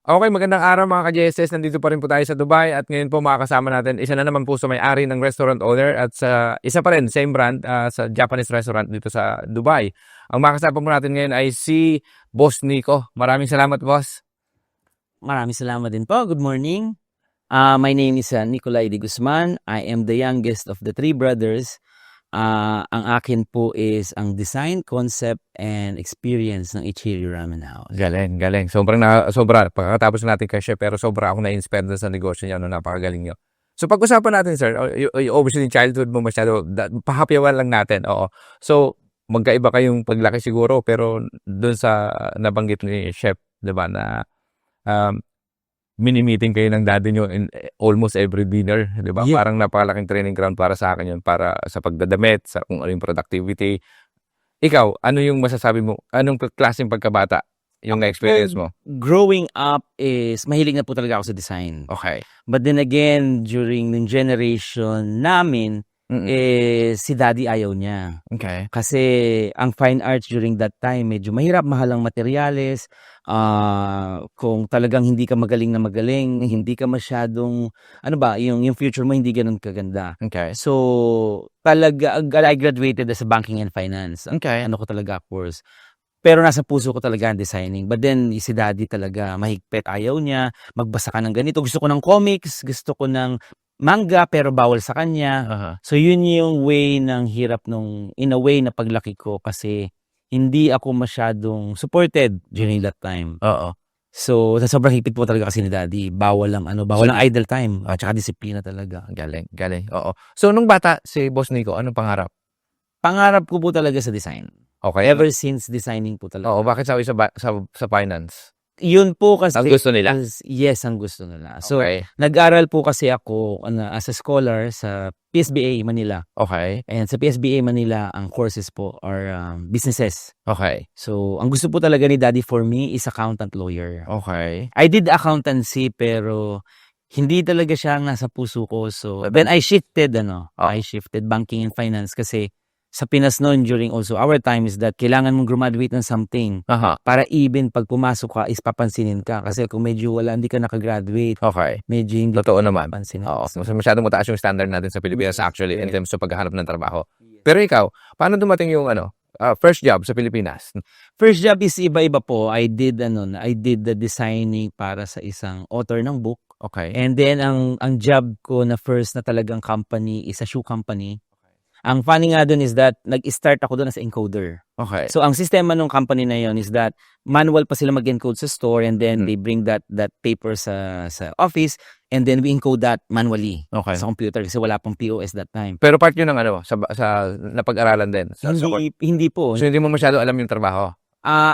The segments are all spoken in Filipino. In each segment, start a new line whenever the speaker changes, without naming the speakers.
Okay, magandang araw mga ka-JSS. Nandito pa rin po tayo sa Dubai at ngayon po makakasama natin isa na naman po sa may-ari ng restaurant owner at sa isa pa rin, same brand, sa Japanese restaurant dito sa Dubai. Ang makakasama po natin ngayon ay si Boss Nico. Maraming salamat, Boss.
Maraming salamat din po. Good morning. My name is Nicolay de Guzman. I am the youngest of the three brothers. Ang akin po is ang design, concept, and experience ng Ichiri Ramen House.
Galing. Sobra. Pagkatapos natin kay Chef, pero sobra ako na-inspire sa negosyo niya. Napakagaling niyo. So pag-usapan natin, sir, obviously childhood mo masyado, pahapyawan lang natin. Oo. So, magkaiba kayong paglaki siguro, pero doon sa nabanggit ni Chef, di ba, na mini-meeting kayo ng daddy nyo in almost every dinner, di ba?
Yeah.
Parang napakalaking training ground para sa akin yun, para sa pagdadamit, sa kung ano yung productivity. Ikaw, ano yung masasabi mo? Anong klaseng pagkabata yung na-experience mo?
Growing up is, mahilig na po talaga ako sa design.
Okay.
But then again, during the generation namin, si daddy ayaw niya.
Okay.
Kasi ang fine arts during that time, medyo mahirap, mahal ang materyales. Kung talagang hindi ka magaling na magaling, hindi ka masyadong, yung future mo hindi ganun kaganda.
Okay.
So, talaga, I graduated as a banking and finance.
Okay.
Ano ko talaga course. Pero nasa puso ko talaga ang designing. But then, si daddy talaga, mahigpit, ayaw niya, magbasa ka ng ganito. Gusto ko ng comics, gusto ko ng manga, pero bawal sa kanya. So, yun yung way ng hirap in a way na paglaki ko kasi hindi ako masyadong supported during that time.
Oo.
So, sa sobrang higpit po talaga kasi ni daddy, bawal ang idle time, at saka disiplina talaga.
Galing. Oo. So, nung bata, si Boss Nico, anong pangarap?
Pangarap ko po talaga sa design.
Okay.
Ever since designing po talaga.
Oo, bakit sabi sa finance?
Yun po kasi.
Ang gusto nila?
Yes, ang gusto nila. So,
Okay.
nag-aral po kasi ako as a scholar sa PSBA Manila.
Okay.
And sa PSBA Manila, ang courses po are businesses.
Okay.
So, ang gusto po talaga ni daddy for me is accountant lawyer.
Okay.
I did accountancy pero hindi talaga siya ang nasa puso ko. So, then I shifted banking and finance kasi sa Pinas noon during also our time is that kailangan mong graduate ng something para even pag pumasok ka is papansinin ka. Kasi kung medyo hindi ka nakagraduate,
Okay.
medyo hindi
Totoo naman.
papansinin.
Oo. Masyadong mataas yung standard natin sa Pilipinas actually in terms of paghahanap ng trabaho. Pero ikaw, paano dumating yung first job sa Pilipinas?
First job is iba-iba po. I did the designing para sa isang author ng book.
Okay.
And then ang job ko na first na talagang company is a shoe company. Ang funny nga dun is that nag-start ako dun as encoder.
Okay.
So ang sistema ng company na yon is that manual pa sila mag-encode sa store and then they bring that paper sa office and then we encode that manually sa computer kasi wala pang POS that time.
Pero part yun ng sa napag-aralan din?
Hindi po.
So hindi mo masyado alam yung trabaho?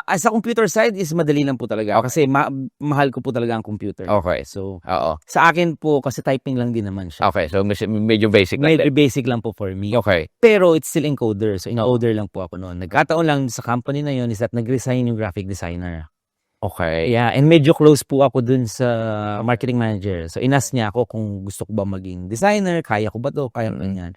As a computer side is madali lang po talaga. Kasi mahal ko po talaga ang computer.
Okay.
So,
Oo.
sa akin po, kasi typing lang din naman siya.
Okay. So medyo basic lang
Medyo
din.
basic lang po for me.
Okay.
Pero it's still encoder. So, encoder lang po ako noon. Nagkataon lang sa company na yon is that nag-resign yung graphic designer.
Okay.
Yeah, and medyo close po ako dun sa marketing manager. So, inas niya ako kung gusto ko ba maging designer, kaya ko ba to, kaya ko yan.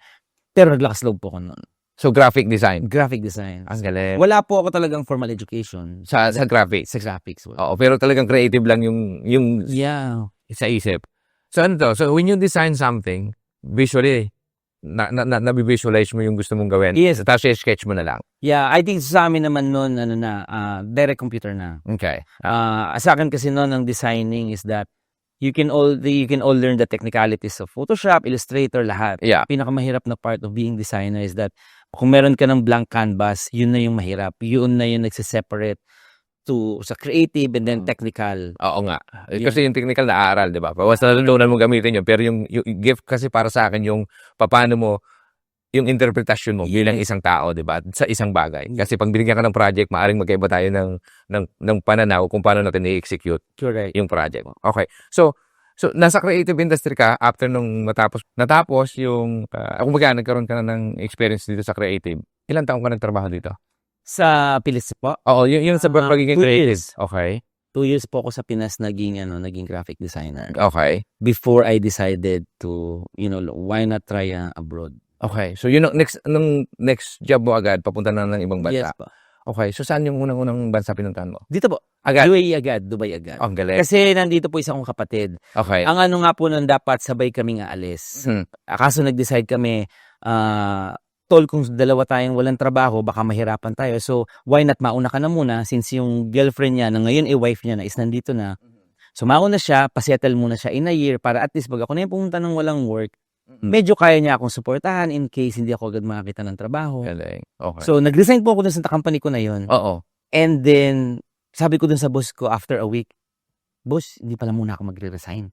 Pero naglakas loob po ako noon.
So graphic design?
Graphic design.
Ang galing.
Wala po ako talagang formal education.
Sa graphics?
Sa graphics.
Oo, pero talagang creative lang yung
Yeah.
sa isip. So ano to? So when you design something, visually, na-visualize mo yung gusto mong gawin.
Yes.
Tapos i-sketch mo na lang.
Yeah, I think sa amin naman noon, direct computer na.
Okay.
Sa akin kasi noon, ang designing is that you can all learn the technicalities of Photoshop, Illustrator, lahat.
Yeah.
Pinakamahirap na part of being designer is that kung meron ka ng blank canvas, yun na yung mahirap. Yun na yung nagsiseparate sa creative and then technical.
Oo nga. Kasi yung technical na-aaral, di ba? Basta nalunan mo gamitin yun. Pero yung gift kasi para sa akin, yung paano mo, yung interpretasyon mo bilang isang tao, di ba? Sa isang bagay. Kasi pag binigyan ka ng project, maaaring magkaiba tayo ng pananaw kung paano natin i-execute yung project. Okay. So nasa creative industry ka after nung natapos yung, kung nagkaroon ka na ng experience dito sa creative, ilang taong ka nagtrabaho dito?
Sa Pilis po?
Oo, yung sa pagiging
2
creative.
years.
Okay.
2 years po ako sa Pinas naging graphic designer.
Okay.
Before I decided to, why not try abroad?
Okay. So yun nung next job mo agad papunta na ng ibang bansa.
Yes po.
Okay, so saan yung unang-unang bansa pinuntahan mo?
Dito po.
Agad?
UAE agad, Dubai agad.
Ang galing.
Kasi nandito po isa kong kapatid.
Okay.
Ang ano nga po nun, dapat sabay kaming aalis.
Mhm.
Kaso nag-decide kami, tol, kung dalawa tayong walang trabaho, baka mahirapan tayo. So, why not mauna ka na muna since yung girlfriend niya, na ngayon wife niya na is nandito na. So, mauna siya, pasettle muna siya in a year para at least pag ako na yung pumunta ng walang work, medyo kaya niya akong suportahan in case hindi ako agad makakita ng trabaho.
Galing. Okay.
So, nag-resign po ako dun sa company ko na yun.
Oo.
And then, sabi ko dun sa boss ko after a week, boss, hindi pala muna ako magre-resign.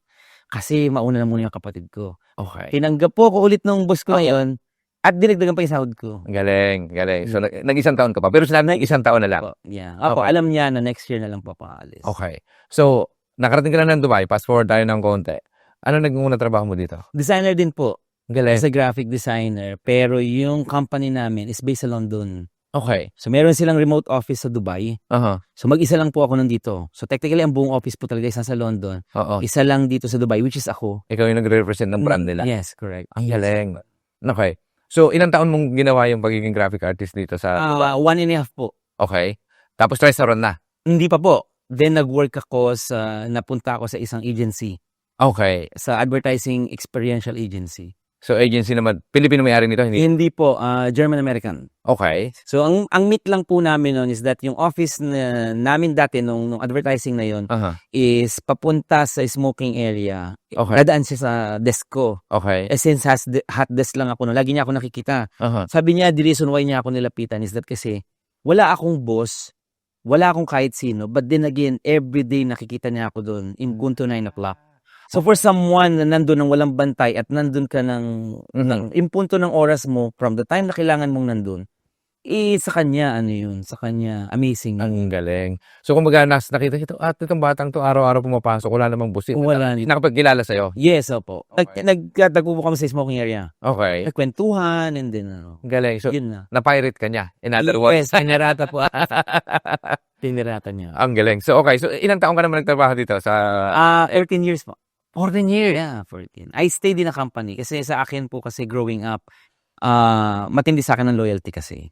Kasi mauna na muna yung kapatid ko.
Okay.
Tinanggap po ako ulit ng boss ko ngayon at dinagdagan pa yung sahod ko.
Galing. So, nag-isang taon ka pa. Pero sinabi ng isang taon na lang.
Yeah. Ako,
Okay.
alam niya na next year na lang po ako aalis.
Okay. So, nakarating ka na ng Dubai. Fast forward tayo ng konti. Ano nag-una trabaho mo dito?
Designer din po.
Galing.
As a graphic designer. Pero yung company namin is based sa London.
Okay.
So, meron silang remote office sa Dubai.
Aha.
So, mag-isa lang po ako nandito. So, technically, ang buong office po talaga is nasa London.
Oo.
Isa lang dito sa Dubai, which is ako.
Ikaw yung nagre-represent ng brand nila.
Yes, correct.
Ang galing. Okay. So, ilang taon mong ginawa yung pagiging graphic artist dito sa...
1.5 po.
Okay. Tapos restaurant na.
Hindi pa po. Then, nag-work ako napunta ako sa isang agency.
Okay.
Sa advertising experiential agency.
So, agency naman. Pilipino may-ari nito? Hindi?
Hindi po, German-American.
Okay.
So, ang meet lang po namin nun is that yung office namin dati nung advertising na yon
Aha.
is papunta sa smoking area.
Okay.
Dadaan siya sa desk ko.
Okay.
Since hot desk lang ako nun, lagi niya ako nakikita.
Aha.
Sabi niya, the reason why niya ako nilapitan is that kasi wala akong boss, wala akong kahit sino, but then again, everyday nakikita niya ako doon in punto 9 o'clock. So for someone na nandun ng walang bantay at nandun ka ng impunto ng oras mo from the time na kailangan mong nandun, sa kanya, sa kanya, amazing.
Ang galing. So, kumbaga, nakita ito, itong batang to, araw-araw pumapasok, wala namang busit.
Wala.
Nakapagkilala sa'yo?
Yes, opo.
Okay.
Nagtagpo po kami sa smoking area.
Okay.
Nagkwentuhan, and then,
Galing. So,
yun na.
na-pirate ka niya. In other words.
Yes, tinirata po. Tinirata niya.
Ang galing. So, okay. So, ilang taon ka naman nagtrabaho dito sa...
13 years po.
14 years?
Yeah, 14. I stayed in a company kasi sa akin po kasi growing up, matindi sa akin ng loyalty kasi.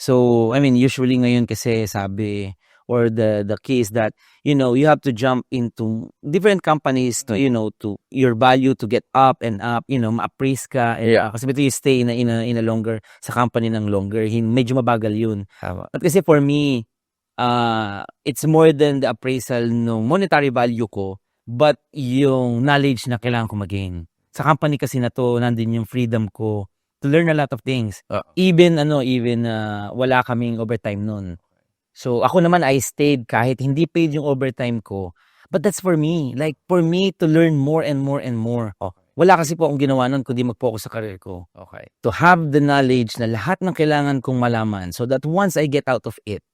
So, I mean, usually ngayon kasi sabi, or the key is that, you have to jump into different companies to, to your value to get up and up, ma-appraise ka. And,
Yeah.
kasi you stay in a longer, sa company ng longer, medyo mabagal yun.
Tama.
But kasi for me, it's more than the appraisal ng monetary value ko, but yung knowledge na kailangan ko mag-gain. Sa company kasi na to, nandun yung freedom ko to learn a lot of things. Even wala kaming overtime nun. So ako naman, I stayed kahit hindi paid yung overtime ko. But that's for me. Like for me to learn more and more and more. Wala kasi po akong ginawa nun kundi mag-focus sa career ko.
Okay.
To have the knowledge na lahat ng kailangan kong malaman so that once I get out of it,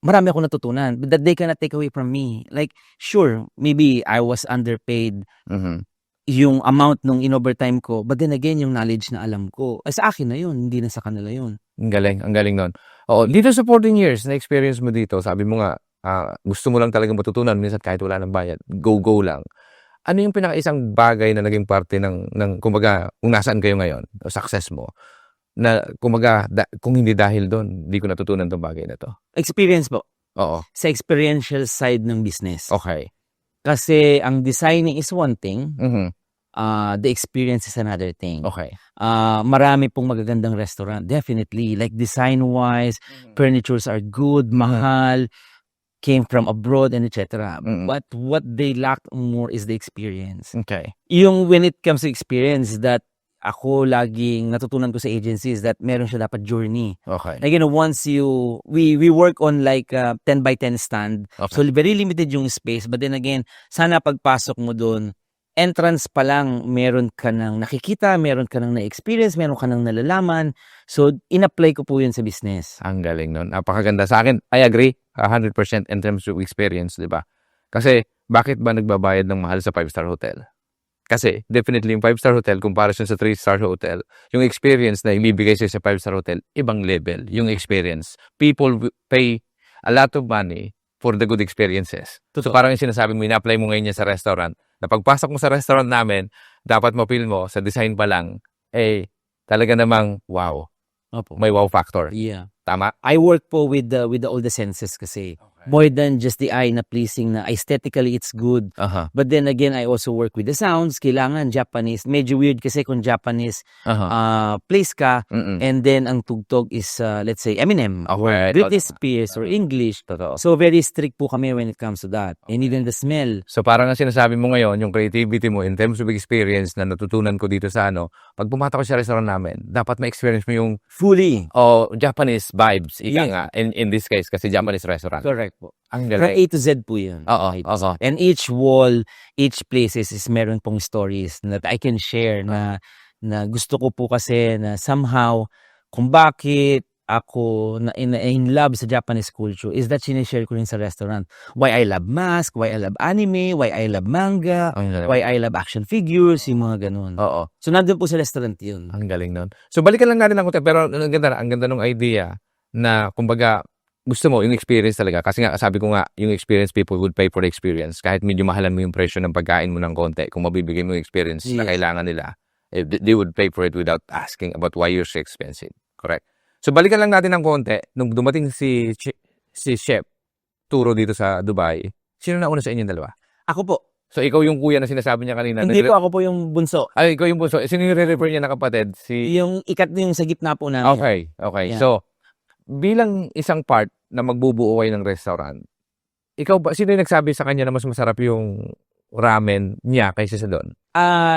marami akong natutunan that they cannot take away from me. Like, sure, maybe I was underpaid yung amount nung in-overtime ko, but then again, yung knowledge na alam ko, sa akin na yun, hindi na sa kanila yun.
Ang galing nun. Oo, dito sa 14 years na experience mo dito, sabi mo nga, gusto mo lang talagang matutunan, minsan kahit wala ng bayad, go lang. Ano yung pinaka-isang bagay na naging parte ng kumbaga, kung nasaan kayo ngayon, o success mo, na kumbaga, kung hindi dahil doon, hindi ko natutunan tong bagay na to?
Experience po.
Oo.
Sa experiential side ng business.
Okay.
Kasi ang designing is one thing,
Mhm.
the experience is another thing.
Okay.
Marami pong magagandang restaurant, definitely. Like design-wise, furnitures are good, mahal, came from abroad, and etc. But what they lack more is the experience.
Okay.
Yung when it comes to experience, that ako laging natutunan ko sa agency is that meron siya dapat journey.
Okay.
Like, once we work on like 10 by 10 stand.
Okay.
So, very limited yung space. But then again, sana pagpasok mo doon, entrance pa lang, meron ka nang nakikita, meron ka nang na-experience, meron ka nang nalalaman. So, in-apply ko po yun sa business.
Ang galing nun. Napakaganda. Sa akin, I agree 100% in terms of experience, di ba? Kasi, bakit ba nagbabayad ng mahal sa 5-star hotel? Kasi, definitely yung 5-star hotel, comparison sa 3-star hotel, yung experience na ibibigay sa'yo sa 5-star hotel, ibang level, yung experience. People pay a lot of money for the good experiences. So, parang yung sinasabi mo, ina-apply mo ngayon yan sa restaurant, na pagpasok mo sa restaurant namin, dapat ma-feel mo, sa design pa lang, talaga namang, wow.
Opo.
May wow factor.
Yeah.
Tama?
I work po with all the senses kasi. More than just the eye na pleasing na aesthetically it's good.
Aha.
But then again, I also work with the sounds. Kailangan Japanese. Medyo weird kasi kung Japanese
Aha.
place ka
Mm-mm.
and then ang tugtog is let's say Eminem or
Okay.
Britney Spears or English.
Totoo.
So very strict po kami when it comes to that. And even the smell.
So parang ang sinasabi mo ngayon, yung creativity mo in terms of experience na natutunan ko dito sa pag pumatak ko sa restaurant namin, dapat ma-experience mo yung
Fully.
Japanese vibes. Ika
Yeah.
nga, in this case, kasi Japanese restaurant.
Correct po.
Ang
From
galing.
A to Z po yun.
Oo,
A to Z.
oo.
And each wall, each places is meron pong stories that I can share na gusto ko po kasi na somehow kung bakit ako na in love sa Japanese culture is that sinishare ko rin sa restaurant. Why I love mask, why I love anime, why I love manga,
Ang galing.
why I love action figures, yung mga ganun.
Oo.
So nandun po sa restaurant yun.
Ang galing nun. So balikan lang natin ng konti, pero ang ganda ng idea na kumbaga gusto mo yung experience talaga. Kasi nga, sabi ko nga, yung experience, people would pay for the experience. Kahit medyo mahalan mo yung presyo ng pagkain mo ng konti, kung mabibigay mo yung experience na
Yes.
kailangan nila, they would pay for it without asking about why you're so expensive. Correct? So balikan lang natin ng konti. Nung dumating si Chef Turo dito sa Dubai, sino na una sa inyong dalawa?
Ako po.
So ikaw yung kuya na sinasabi niya kanina.
Hindi po, ako po yung bunso.
Ay, ikaw yung bunso. Sino yung re-refer niya na kapatid?
Yung yung sa gitna po namin.
Okay.
Yeah.
So, bilang isang part na magbubuo kayo ng restaurant, ikaw ba, sino yung nagsabi sa kanya na mas masarap yung ramen niya kaysa sa doon?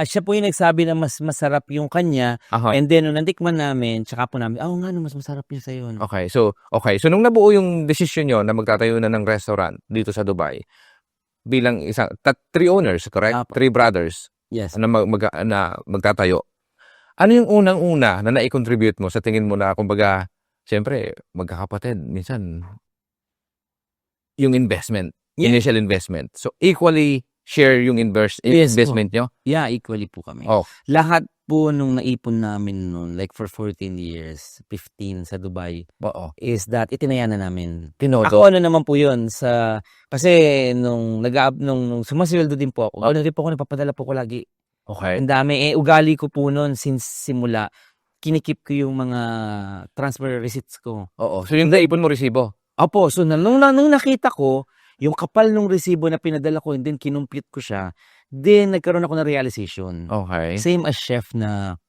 Siya po yung nagsabi na mas masarap yung kanya.
Okay.
And then, nung nantikman namin, tsaka po namin, nga, no, mas masarap yung sa'yo. No?
Okay. So, nung nabuo yung decision nyo na magtatayo na ng restaurant dito sa Dubai, bilang isang, 3 owners, correct?
Apo.
3 brothers
Yes.
na, na magtatayo. Ano yung unang-una na nai-contribute mo sa tingin mo na, kumbaga, siyempre, magkakapatid, minsan, yung investment,
Yeah.
initial investment. So, equally, share yung
Yes,
investment nyo?
Yeah, equally po kami.
Oh.
Lahat po nung naipon namin noon, like for 14 years, 15 sa Dubai,
Oo.
is that itinaya na namin.
Tinodo.
Ako naman po yun kasi nung sumasweldo din po ako, din po ako nagpapadala po ko lagi.
Okay.
Ang dami. Ugali ko po noon since simula, kinikip ko yung mga transfer receipts ko.
Oo. So, yung naipon mo resibo?
Opo, so nung nakita ko, yung kapal nung resibo na pinadala ko and then kinumpute ko siya, then nagkaroon ako ng realization.
Okay.
Same as chef na,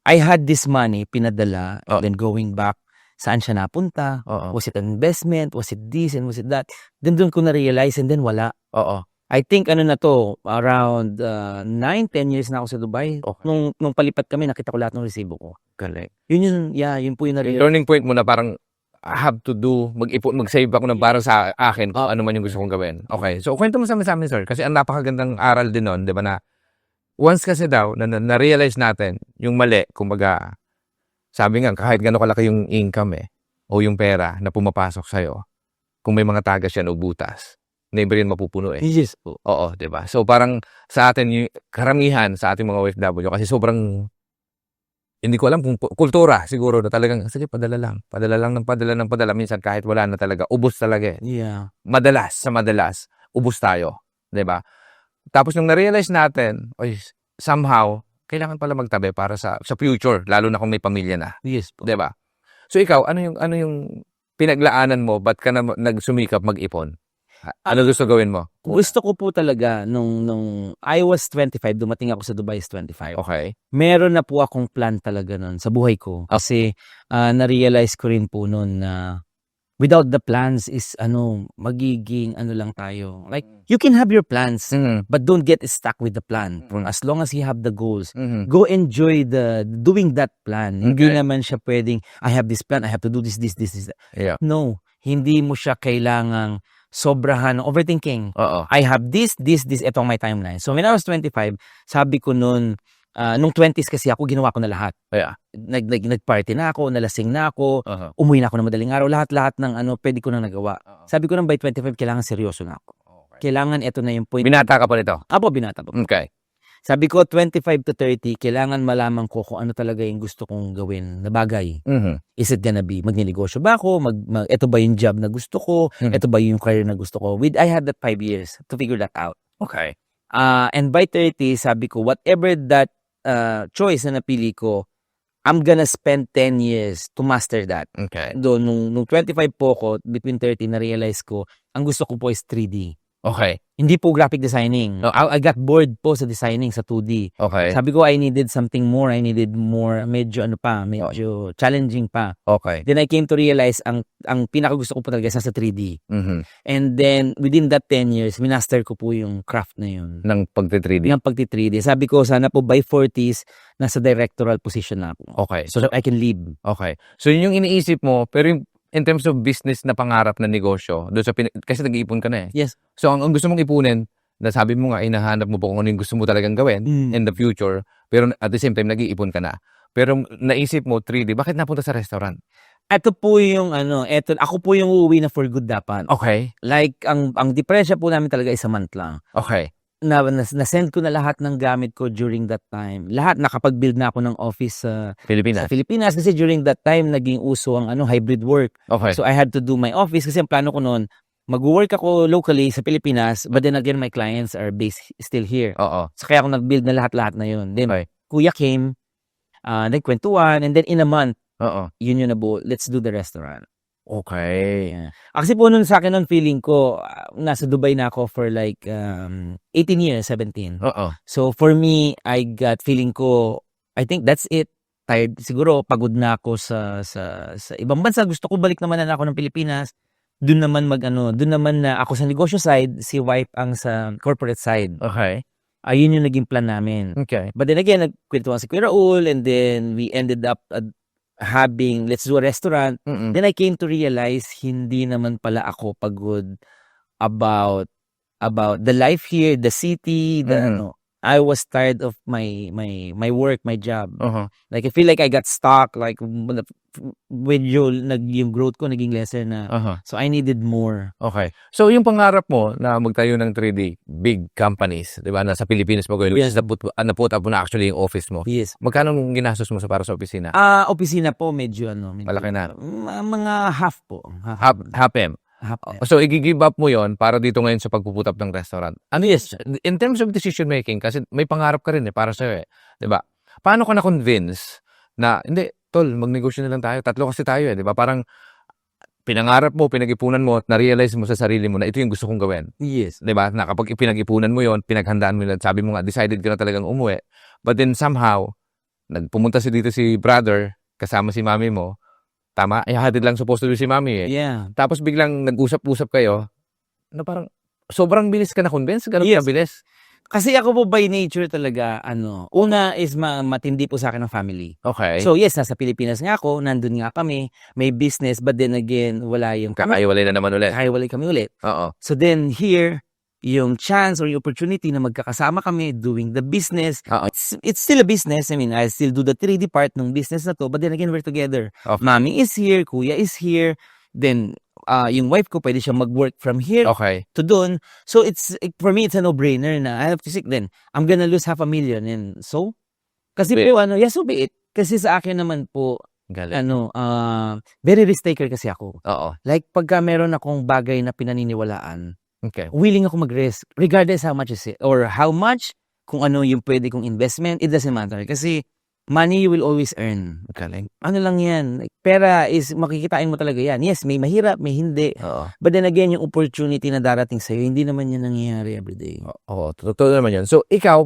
I had this money, pinadala, and then going back, saan siya napunta?
Oo.
Was it an investment? Was it this and was it that? Then doon ko na-realize and then wala.
Oo.
I think na to, around 9-10 years na ako sa Dubai.
Okay.
Nung palipat kami, nakita ko lahat ng resibo ko.
Galing.
Yun po yung
Yung
na-realize.
turning point mo na parang, I have to mag-save ako ng para sa akin kung ano man yung gusto kong gawin. Okay. So, kwento mo sa amin, sir. Kasi ang napakagandang aral din nun, di ba na, once kasi daw, na-realize natin, yung mali, kumbaga, sabi nga, kahit gano'n kalaki yung income o yung pera na pumapasok sa'yo, kung may mga tagas yan o butas, never yun mapupuno
Yes po.
Oo, di ba? So, parang sa atin, yung karamihan sa ating mga OFW, kasi sobrang, hindi ko alam kung kultura siguro na talagang, sige, padala lang ng padala. Minsan kahit wala na talaga, ubos talaga
Yeah.
Madalas, ubos tayo. Diba? Tapos nung na-realize natin, somehow, kailangan pala magtabi para sa future, lalo na kung may pamilya na.
Yes po.
Diba? So ikaw, ano yung pinaglaanan mo, ba't ka na nagsumikap mag-ipon? Ano gusto gawin mo?
Gusto ko po talaga, nung I was 25, dumating ako sa Dubai is 25.
Okay.
Meron na po akong plan talaga nun sa buhay ko. Kasi na-realize ko rin po nun na without the plans is magiging lang tayo. Like, you can have your plans, but don't get stuck with the plan. As long as you have the goals, go enjoy doing that plan. Hindi naman siya pwedeng, I have this plan, I have to do this.
Yeah.
No, hindi mo siya kailangang sobrahan ng overthinking.
Oo.
I have this, ito ang my timeline. So when I was 25, sabi ko nung 20s kasi ako, ginawa ko na lahat.
Yeah.
Nag-party na ako, nalasing na ako,
Uh-huh.
umuwi na ako ng madaling araw, lahat ng pwede ko na nagawa. Sabi ko nang by 25, kailangan seryoso na ako.
Okay.
Kailangan ito na yung point.
Binata ka pa nito?
Apo, binata po.
Okay.
Sabi ko, 25 to 30, kailangan malaman ko kung ano talaga yung gusto kong gawin na bagay. Is it gonna be, magninegosyo ba ako? Ito ba yung job na gusto ko? Ito ba yung career na gusto ko? I had that 5 years to figure that out.
Okay.
And by 30, sabi ko, whatever that choice na napili ko, I'm gonna spend 10 years to master that.
Okay.
Doon, nung 25 po ko, between 30, na-realize ko, ang gusto ko po is 3D.
Okay.
Hindi po graphic designing.
Oh.
I got bored po sa designing sa 2D.
Okay.
Sabi ko, I needed something more. I needed more, medyo challenging pa.
Okay.
Then I came to realize, ang pinakagusto ko po talaga sa 3D.
Mhm.
And then, within that 10 years, minaster ko po yung craft na yun.
Ng pagte-3D.
Yung pagti-3D. Sabi ko, sana po by 40s, nasa directorial position na ako.
Okay.
So I can lead.
Okay. So yun yung iniisip mo, pero yung in terms of business na pangarap na negosyo, doon sa kasi nag-iipon ka na eh.
Yes.
So ang gusto mong ipunin, nasabi mo nga, hinahanap mo po kung ano yung gusto mo talagang gawin in the future, pero at the same time, nag-iipon ka na. Pero naisip mo, 3D, bakit napunta sa restaurant?
Ito po yung ako po yung uuwi na for good dapat.
Okay.
Like, ang depresya po namin talaga is a month lang.
Okay.
Na-send ko na lahat ng gamit ko during that time. Lahat, nakapag-build na ako ng office sa Pilipinas. Kasi during that time, naging uso ang hybrid work.
Okay.
So, I had to do my office kasi ang plano ko noon, mag-work ako locally sa Pilipinas, but then again, my clients are based still here.
Oo.
So, kaya ako nag-build na lahat-lahat na yun. Then,
Okay.
Kuya came, nagkwentuhan, and then in a month,
Oo.
yun yun na buo, let's do the restaurant.
Okay.
Yeah. Kasi po nun sa akin, nun feeling ko, nasa Dubai na ako for like 18 years, 17.
Oo.
So for me, I got feeling ko, I think that's it. Tired. Siguro, pagod na ako sa ibang bansa. Gusto ko balik naman na ako ng Pilipinas. Doon naman doon naman na ako sa negosyo side, si wife ang sa corporate side.
Okay.
Ayun yung naging plan namin.
Okay.
But then again, nagkwentuhan si Kuya Raul, and then we ended up having, let's do a restaurant.
Mm-mm.
Then I came to realize, hindi naman pala ako pagod about the life here, the city, I was tired of my work, my job.
Uh-huh.
Like, I feel like I got stuck, like, when yung growth ko naging lesser na.
Uh-huh.
So, I needed more.
Okay. So, yung pangarap mo na magtayo ng 3D, big companies, di ba, nasa Pilipinas mo gawin, which is naput up mo na actually yung office mo.
Yes.
Magkano ginastos mo para sa opisina?
Opisina po, medyo
Malaki na.
Mga half po.
Half M. So, i-give up mo yon para dito ngayon sa pagpuput up ng restaurant. Ano yes, in terms of decision making, kasi may pangarap ka rin para sa'yo eh. Di ba? Paano ka na-convince na, hindi, tol, magnegosyo na lang tayo. Tatlo kasi tayo eh, di ba? Parang pinangarap mo, pinag-ipunan mo, at na-realize mo sa sarili mo na ito yung gusto kong gawin.
Yes.
Di ba? Na kapag pinag-ipunan mo yon, pinaghandaan mo yun, sabi mo nga, decided ka na talagang umuwi. But then somehow, nagpumunta dito si brother, kasama si mami mo, tama? Ihahatid lang supposed to be si mami eh.
Yeah.
Tapos biglang nag-usap-usap kayo, na parang sobrang bilis ka na-convince, ganun
Yes.
ka bilis.
Kasi ako po by nature talaga, una is matindi po sa akin ng family.
Okay.
So yes, nasa Pilipinas nga ako, nandun nga kami, may business, but then again, wala yung
Kakaiwalay na naman ulit.
Kakaiwalay kami ulit.
Oo.
So then here, yung chance or yung opportunity na magkakasama kami doing the business,
Oo.
it's still a business. I mean, I still do the 3D part ng business na to, but then again, we're together.
Okay.
Mami is here, kuya is here, then yung wife ko pwede siya mag-work from here
Okay.
to doon. So for me, it's a no-brainer na I have to sick then. I'm gonna lose $500,000. And so, kasi po, yes, so be it. Kasi sa akin naman po,
Galing.
very risk taker kasi ako.
Oo.
Like, pagka meron akong bagay na pinaniniwalaan,
Okay.
willing ako mag-risk, regardless how much is it, or how much, kung ano yung pwede kong investment, it doesn't matter. Kasi, money you will always earn.
Galing.
Ano lang yan? Like, pera is, makikitain mo talaga yan. Yes, may mahirap, may hindi.
Oo.
But then again, yung opportunity na darating sa'yo, hindi naman yan nangyayari everyday.
Oo. Totoo naman yun. So, ikaw,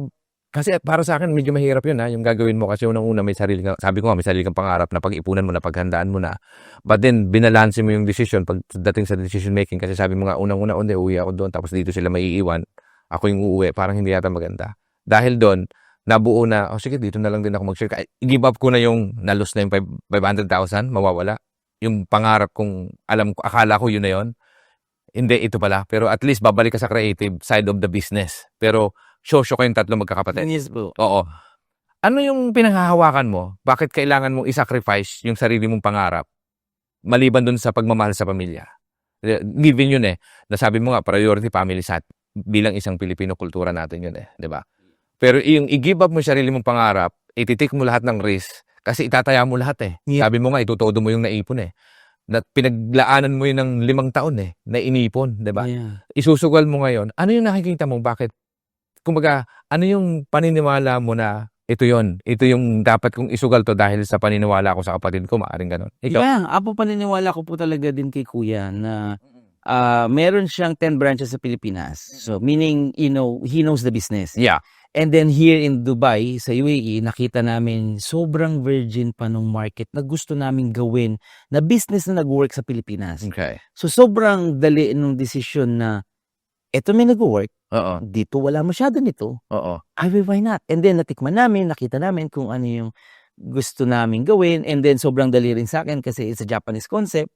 kasi para sa akin, medyo mahirap yun yung gagawin mo kasi unang-una may sarili kang, sabi ko nga, may sarili kang pangarap na pag-ipunan mo na, paghandaan mo na. But then, binalanse mo yung decision pagdating sa decision making kasi sabi mo nga, unang-una, uwi ako doon, tapos dito sila maiiwan. Ako yung uuwi, parang hindi yata maganda. Dahil doon, nabuo na, sige, dito na lang din ako mag-share. I-give up ko na yung nalos na yung 500,000, mawawala. Yung pangarap kong, akala ko yun na yun. Hindi, ito pala. Pero at least, babalik ka sa creative side of the business. Pero, shosyo kayong tatlo magkakapatid.
Yes po.
Oo. Ano yung pinanghahawakan mo? Bakit kailangan mong i-sacrifice yung sarili mong pangarap? Maliban dun sa pagmamahal sa pamilya. Given yun Nasabi mo nga, priority family sa bilang isang Pilipino kultura natin yun di ba? Pero yung i-give up mo yung sarili mong pangarap, ititik mo lahat ng risk, kasi itataya mo lahat
Yeah.
Sabi mo nga, itutodo mo yung naipon Na pinaglaanan mo yun ng 5 taon na inipon, di ba?
Yeah.
Isusugal mo ngayon, ano yung nakikita mo? Bakit? Kumbaga, ano yung paniniwala mo na ito yon. Ito yung dapat kong isugal to dahil sa paniniwala ko sa kapatid ko, maaring ganun. Ikaw?
Yeah, ako paniniwala ko po talaga din kay Kuya na meron siyang 10 branches sa Pilipinas. So, meaning, he knows the business.
Yeah.
And then here in Dubai, sa UAE, nakita namin sobrang virgin pa nung market na gusto namin gawin na business na nag-work sa Pilipinas.
Okay.
So, sobrang dali nung decision na eto may nag-work,
Oo.
dito wala masyado nito.
Oo.
Why not? And then, natikman namin, nakita namin kung ano yung gusto namin gawin. And then, sobrang dali rin sa akin kasi it's a Japanese concept.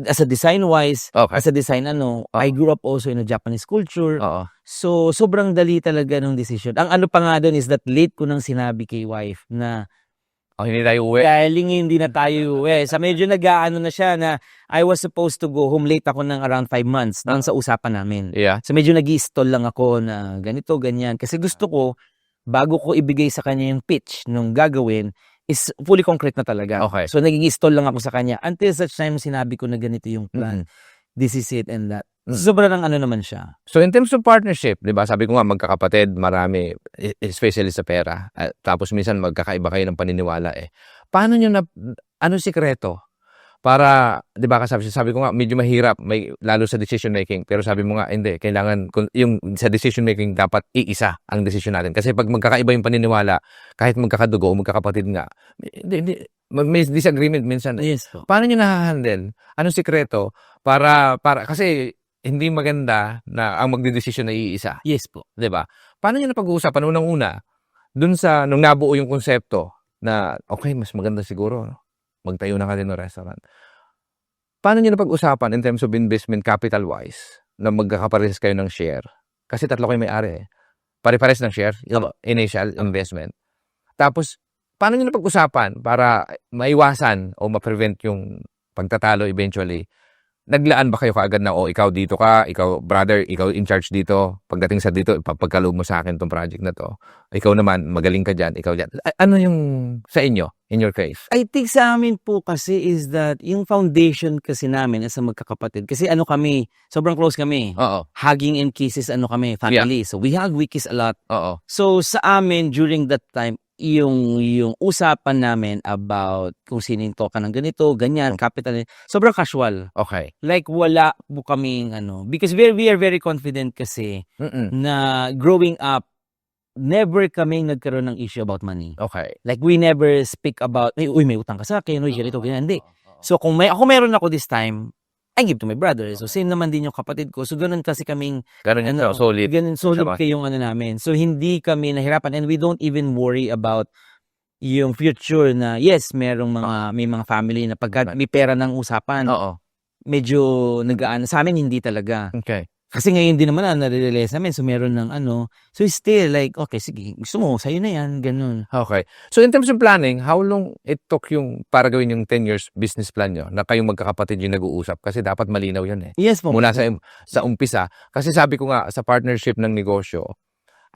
As a design-wise,
Okay.
as a design, I grew up also in a Japanese culture.
Oo.
So, sobrang dali talaga ng decision. Ang ano pa nga doon is that late ko nang sinabi kay wife na
Hindi tayo uwi.
dahil hindi na tayo uwi. Sa medyo nag-aano na siya na I was supposed to go home late ako ng around 5 months nang sa usapan namin.
Yeah.
So, medyo nag-i-stall lang ako na ganito, ganyan. Kasi gusto ko, bago ko ibigay sa kanya yung pitch nung gagawin, is fully concrete na talaga.
Okay.
So, naging-stall lang ako sa kanya. Until such time, sinabi ko na ganito yung plan. This is it and that. So, sobrang naman siya.
So in terms of partnership, 'di ba? Sabi ko nga magkakapatid, marami especially sa pera. Tapos minsan magkakaiba kayo ng paniniwala eh. Paano niyo na anong sikreto? Para 'di ba sabi ko nga medyo mahirap may lalo sa decision making, pero sabi mo nga hindi, kailangan yung sa decision making dapat iisa ang decision natin. Kasi pag magkakaiba yung paniniwala, kahit magkakadugo o magkakapatid nga, hindi may disagreement minsan.
Yes po.
Paano niyo na-handle? Anong sikreto para kasi hindi maganda na ang magdedesisyon na iisa,
Yes po.
'di ba? Paano niyo napag-uusapan unang-una dun sa nung nabuo yung konsepto na okay, mas maganda siguro magtayo na din ng restaurant. Paano niyo napag-usapan in terms of investment capital wise na magkakaparehas kayo ng share? Kasi tatlo kayo may-ari eh. Pare-pares ng share, yung initial investment. Tapos paano niyo napag-usapan para maiwasan o ma-prevent yung pagtatalo eventually? Naglaan ba kayo kaagad na, ikaw dito ka, ikaw brother, ikaw in charge dito, pagdating sa dito, ipapagkaloob mo sa akin tong project na to. Ikaw naman, magaling ka dyan, ikaw dyan. Ano yung sa inyo, in your case?
I think sa amin po kasi is that yung foundation kasi namin as a magkakapatid. Kasi kami, sobrang close kami.
Oo.
Hugging and kisses, kami, family. So we hug, we kiss a lot.
Oo.
So sa amin, during that time, yung usapan namin about kung sino yung toka ng ganito, ganyan, capital, sobrang casual.
Okay.
Like wala po kaming because we are very confident kasi na growing up, never kaming nagkaroon ng issue about money.
Okay.
Like we never speak about, may utang ka sa akin, ganito, ganyan. Hindi. So kung meron ako this time, I give to my brother. So same naman din yung kapatid ko. So ganun kasi kaming
Ganun yun, solid.
Ganun solid
Diba?
kayong namin. So hindi kami nahirapan and we don't even worry about yung future na yes, may mga family na pagka may pera ng usapan,
Oo.
medyo nag-aano. Sa amin hindi talaga.
Okay.
Kasi ngayon din naman nare-realize namin, so meron ng so still like, okay, sige, gusto mo, sa'yo na yan, ganun.
Okay. So in terms of planning, how long it took yung para gawin yung 10 years business plan nyo na kayong magkakapatid yung nag-uusap? Kasi dapat malinaw yun eh.
Yes po.
Mula sa umpisa. Kasi sabi ko nga, sa partnership ng negosyo,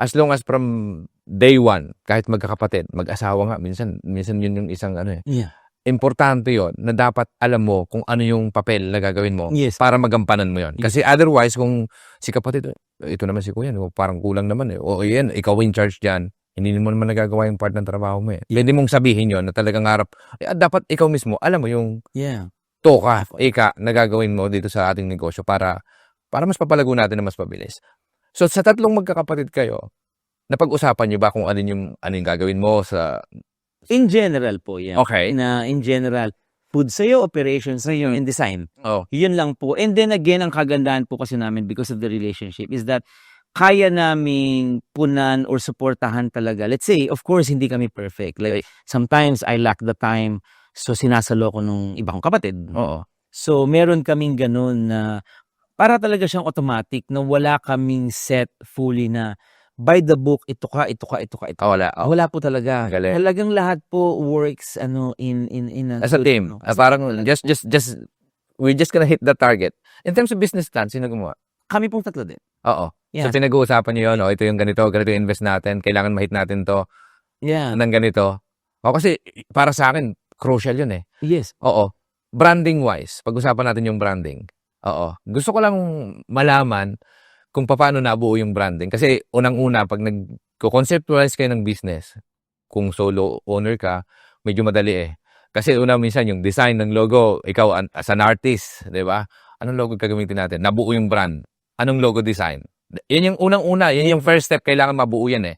as long as from day one, kahit magkakapatid, mag-asawa nga, minsan yun yung isang
Yeah.
importante yon na dapat alam mo kung ano yung papel na gagawin mo
Yes.
para magampanan mo yon. Kasi otherwise, kung si kapatid, ito naman si kuya, parang kulang naman eh. O yan, ikaw in charge dyan. Hindi mo naman nagagawa yung part ng trabaho mo eh. Pwede mong sabihin yon na talagang harap. Dapat ikaw mismo, alam mo yung toka, nagagawin mo dito sa ating negosyo para mas papalago natin na mas mabilis. So sa tatlong magkakapatid kayo, napag-usapan nyo ba kung ano yung gagawin mo sa...
In general po, yeah.
Okay.
Na in general, food sa'yo, operations sa'yo, and design.
Oh.
Yun lang po. And then again, ang kagandahan po kasi namin because of the relationship is that kaya naming punan or supportahan talaga. Let's say, of course, hindi kami perfect. Like, sometimes I lack the time, so sinasalo ko nung ibang kapatid.
Oo.
So, meron kaming ganun na para talaga siyang automatic na wala kaming set fully na by the book, ito ka.
Wala.
Wala po talaga.
Galing.
Talagang lahat po works in
As a team. Parang we're just gonna hit the target. In terms of business plan, sino gumawa?
Kami pong tatlo din.
Oo.
Yeah.
So pinag-uusapan niyo yun, ito yung ganito yung invest natin, kailangan ma-hit natin to
Yeah.
ng ganito. Kasi para sa akin, crucial yun eh.
Yes.
Oo. Branding wise, pag-usapan natin yung branding. Oo. Gusto ko lang malaman kung paano nabuo yung branding. Kasi unang-una, pag nag-conceptualize kayo ng business, kung solo owner ka, medyo madali eh. Kasi una minsan yung design ng logo, ikaw as an artist, di ba? Anong logo gagamitin natin? Nabuo yung brand. Anong logo design? Yan yung unang-una, yan yung first step, kailangan mabuo yan eh.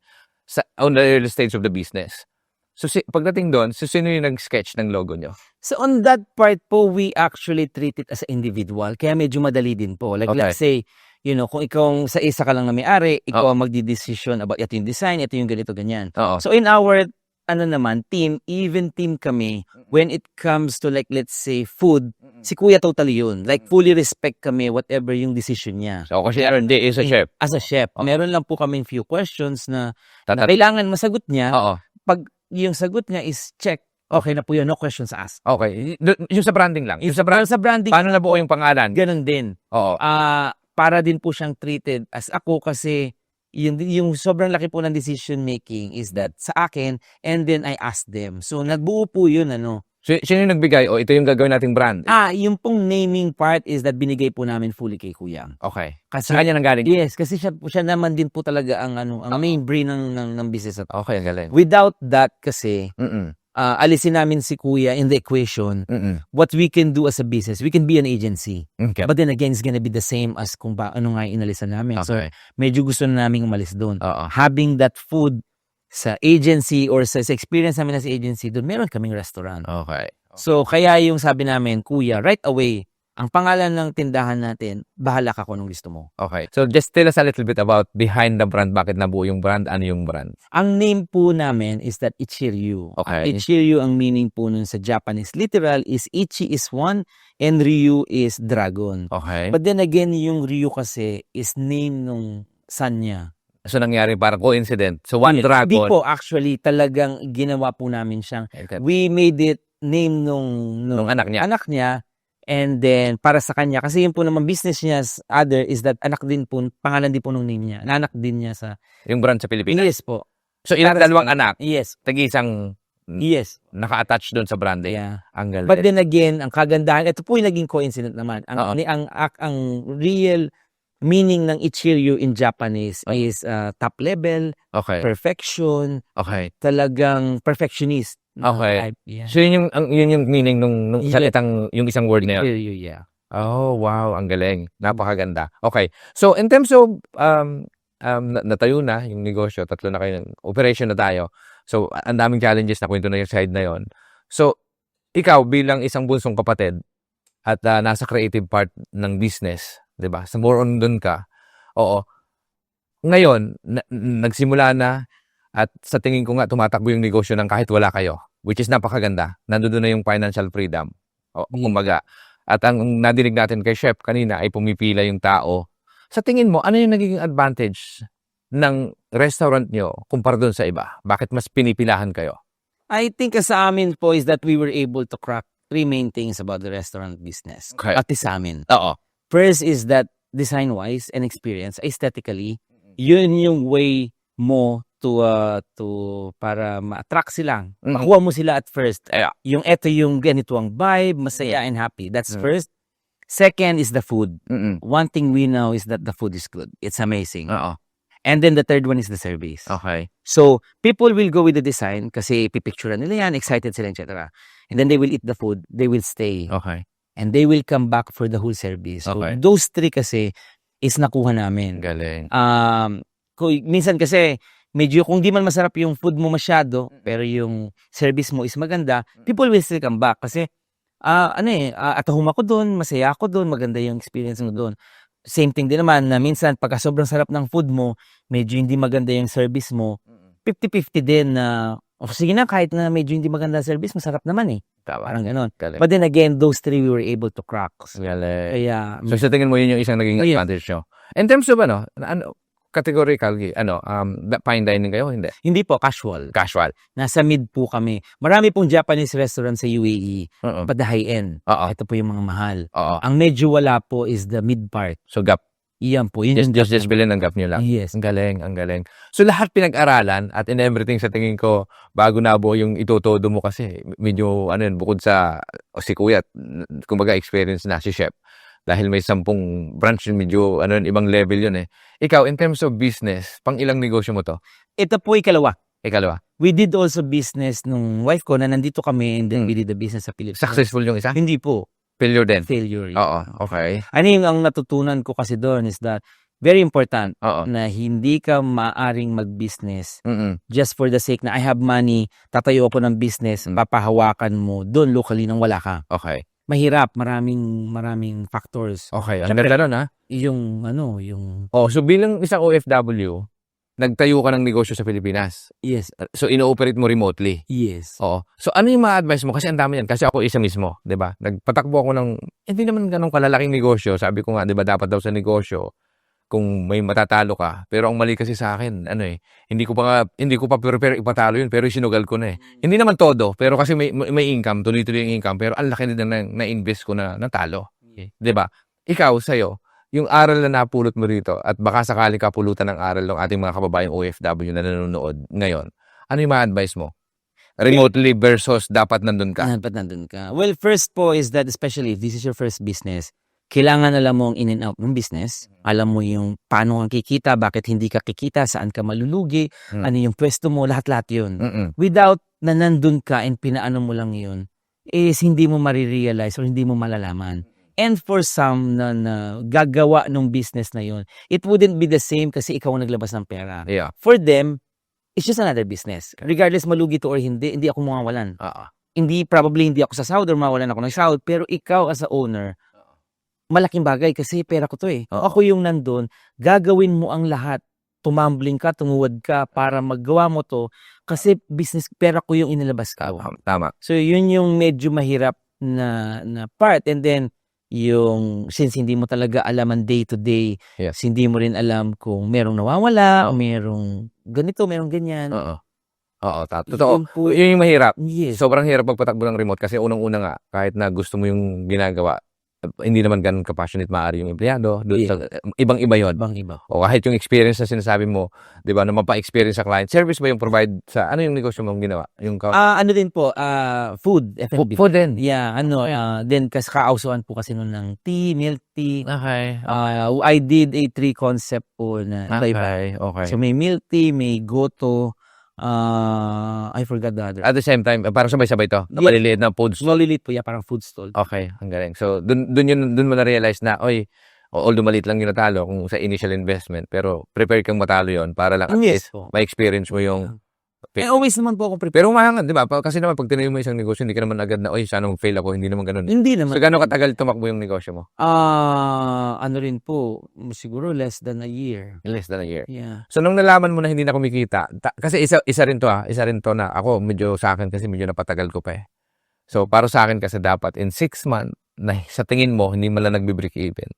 On the early stage of the business. So pagdating doon, sino yung nag-sketch ng logo nyo?
So on that part po, we actually treat it as an individual. Kaya medyo madali din po. Like
Okay.
let's say, kung ikaw sa isa ka lang na may-ari, ikaw ang magdi-decision about ito yung design, ito yung ganito, ganyan.
Oo.
So in our team, even team kami, when it comes to like let's say food, si Kuya totally yun. Like fully respect kami whatever yung decision niya.
So kasi hindi is a chef.
As a chef,
Oh.
meron lang po kaming few questions na
Tatat-
kailangan masagot niya.
Oo.
Pag yung sagot niya is check, okay na po yun, no questions asked.
Okay. Yung sa branding lang. Yung sa
Para sa branding,
paano nabuo yung pangalan?
ganun din.
Oo.
Para din po siyang treated as ako kasi yung sobrang laki po ng decision making is that sa akin and then I ask them. So nagbuo po yun
Sino yung nagbigay? O ito yung gagawin nating brand?
yung pong naming part is that binigay po namin fully kay Kuya.
Okay.
Kasi
Sa kanya nang galing?
yes, kasi siya naman din po talaga ang main brain ng business na to.
Okay, ang galing.
Without that kasi
Mm-mm.
alisin namin si Kuya in the equation.
Mm-mm.
What we can do as a business, we can be an agency.
Okay.
But then again, it's gonna be the same as kung ano nga yung inalisan namin. So,
Okay.
medyo gusto na namin umalis doon.
Oo.
Having that food sa agency or sa experience namin sa agency, doon meron kaming restaurant.
Okay.
So, kaya yung sabi namin, Kuya, right away, ang pangalan ng tindahan natin, bahala ka kung anong gusto mo.
Okay. So just tell us a little bit about behind the brand. Bakit nabuo yung brand? Ano yung brand?
Ang name po namin is that Ichiryu.
Okay.
Ichiryu, ang meaning po nun sa Japanese literal is Ichi is one and Ryu is dragon.
Okay.
But then again, yung Ryu kasi is name nung son niya.
So nangyari parang coincident. So one dragon.
Hindi po, actually, talagang ginawa po namin siyang,
Okay.
we made it name nung
anak niya.
anak niya. And then, para sa kanya, kasi yun po naman business niya other is that anak din po, pangalan din po nung name niya. Anak din niya sa...
Yung brand sa Pilipinas.
Yes po.
So ilang
Para sa-
dalawang anak.
Yes.
Tag-isang
Yes.
naka-attach doon sa branding.
Yeah.
Ang galing.
But then again, ang kagandahan, ito po yung naging coincident naman.
Oo.
Ang real meaning ng Ichiryu in Japanese is top level,
Okay.
perfection,
Okay.
talagang perfectionist.
Okay.
Yeah.
So yun yung meaning nung
Yeah.
salitang, yung isang word na yun.
Ichiryu, yeah.
Oh, wow. Ang galing. Napakaganda. Okay. So, in terms of, natayo na yung negosyo, 3 na kayo, operation na tayo. So, ang daming challenges na kwento na yung side na yon. So, ikaw bilang isang bunsong kapatid at nasa creative part ng business, 'di ba? Sa more on doon ka. Oo. Ngayon, nagsimula na at sa tingin ko nga tumatakbo yung negosyo ng kahit wala kayo, which is napakaganda. Nandoon na yung financial freedom. O, kumbaga. At ang nadinig natin kay Chef kanina ay pumipila yung tao. Sa tingin mo, ano yung nagiging advantage ng restaurant nyo kumpara doon sa iba? Bakit mas pinipilahan kayo?
I think sa amin po is that we were able to crack 3 main things about the restaurant business.
Okay.
At sa amin.
Oo.
First is that design-wise and experience, aesthetically, yun yung way mo to para ma-attract sila. Makuha mo sila at first. Yung eto yung ganito ang vibe, masaya and happy. That's first. Second is the food. One thing we know is that the food is good. It's amazing.
Oo.
And then the third one is the service.
Okay.
So, people will go with the design kasi pipicturean nila yan, excited sila, etc. And then they will eat the food, they will stay.
Okay.
And they will come back for the whole service. So,
Okay.
those 3 kasi is nakuha namin.
Galing.
Minsan kasi, medyo kung di man masarap yung food mo masyado, pero yung service mo is maganda, people will still come back. Kasi, at home ako doon, masaya ako doon, maganda yung experience mo doon. Same thing din naman na minsan pagka sobrang sarap ng food mo, medyo hindi maganda yung service mo, 50-50 din na, sige na, kahit na medyo hindi maganda ang service, masarap naman eh.
Tama.
Parang ganon.
Galing.
But then again, those 3 we were able to crack.
Galing.
Kaya,
So sa tingin mo yun yung isang naging
Oh, yeah.
advantage nyo. In terms of categorical, fine dining kayo? Hindi.
hindi po, casual.
Casual.
Nasa mid po kami. Marami pong Japanese restaurant sa UAE,
Oo.
but the high-end.
Oo.
Ito po yung mga mahal.
Oo.
Ang medyo wala po is the mid part.
So gap.
Iyan po. Yun yung
Just bilhin ng gap nyo lang.
Yes.
Ang galing, ang galing. So lahat pinag-aralan at in everything sa tingin ko, bago nabuo yung itutodo mo kasi, medyo, bukod sa, si Kuya, kumbaga experience na si Chef. Dahil may 10 branch yun, medyo, ibang level yun eh. Ikaw, in terms of business, pang ilang negosyo mo to?
Ito po ikalawa.
Ikalawa.
We did also business nung wife ko na nandito kami and then
Mm.
we did the business sa Pilipinas.
Successful yung isa?
Hindi po.
Failure din?
Failure. yun.
Oo, okay.
Ano yung ang natutunan ko kasi doon is that very important
Oo.
na hindi ka maaring mag-business
Mm.
just for the sake na I have money, tatayo ako ng business,
Mm.
papahawakan mo doon locally nang wala ka.
Okay.
Mahirap, maraming factors.
Okay, ang
Siyempre,
ganda nun, ha?
Yung
Oh, so bilang isang OFW, nagtayo ka ng negosyo sa Pilipinas.
yes,
So, ino-operate mo remotely.
yes.
Oo. So, ano yung ma-advise mo? Kasi ang dami yan. Kasi ako isa mismo, di ba? Nagpatakbo ako ng, hindi naman ganun kalalaking negosyo. Sabi ko nga, di ba, dapat daw sa negosyo, kung may matatalo ka. Pero ang mali kasi sa akin, hindi ko pa prepare ipatalo yun, pero sinugal ko na eh. Hindi naman todo, pero kasi may income, tuloy-tuloy yung income, pero ang laki din na invest ko na natalo.
Okay.
Di ba? Ikaw, sa'yo, yung aral na napulot mo rito at baka sakaling kapulutan ng aral ng ating mga kababayang OFW na nanonood ngayon, ano yung ma-advise mo? Remotely versus dapat nandun ka?
Dapat nandun ka. Well, first po is that especially if this is your first business, kailangan alam mo ang in and out ng business. Alam mo yung paano kang kikita, bakit hindi ka kikita, saan ka malulugi, ano yung pwesto mo, lahat-lahat yun.
Mm-mm.
Without na nandun ka and pinaano mo lang yun, is hindi mo marirealize or hindi mo malalaman. And for some na gagawa ng business na yun, it wouldn't be the same kasi ikaw ang naglabas ng pera.
Yeah.
For them, it's just another business. Regardless malugi to or hindi ako mawawalan. Probably hindi ako sa sahod or mawalan ako ng sahod, pero ikaw as a owner, malaking bagay kasi pera ko to eh. Ako yung nandun, gagawin mo ang lahat. Tumambling ka, tumuwad ka para maggawa mo to kasi business, pera ko yung inilabas ka.
Tama.
So yun yung medyo mahirap na part. And then, since hindi mo talaga alam ang day to day,
Yes.
hindi mo rin alam kung merong nawawala o merong ganito, merong ganyan.
Oo. Totoo.
Yun po-
Yun yung mahirap.
Yes.
Sobrang hirap magpatakbo ng remote kasi unang-una nga, kahit na gusto mo yung ginagawa, hindi naman ganun ka-passionate maaari yung empleyado. Ibang-iba yun.
Ibang-iba.
O kahit yung experience na sinasabi mo, di ba, na mapa-experience sa client, service ba yung provide sa, ano yung negosyo mong ginawa? Yung
Ano din po, food, F&B.
food din.
Yeah, then kasi kaausuan po kasi nun ng tea, milk tea.
Okay.
I did a 3 concept po na iba-iba.
Okay.
So may milk tea, may goto, I forgot the other.
At the same time, parang sabay-sabay to. Na
Yeah.
maliliit na foods.
Maliliit po, parang food stall.
Okay, ang galing. So, dun mo na-realize na, although maliit lang yung natalo kung sa initial investment, pero prepare kang matalo yon para lang at least
Yes po.
ma-experience mo yung.
Always naman po akong prepare.
Pero umahangan, di ba? Kasi naman, pag tinayo mo isang negosyo, hindi ka naman agad na, sana mag-fail ako. Hindi naman ganun.
Hindi naman.
So, gano'ng katagal tumakbo yung negosyo mo?
Ano rin po, siguro less than a year.
Less than a year.
Yeah.
So, nung nalaman mo na hindi na kumikita, kasi isa rin to na ako, medyo sa akin kasi medyo napatagal ko pa eh. So, para sa akin kasi dapat in 6 months, na sa tingin mo, hindi man lang nagbe-break even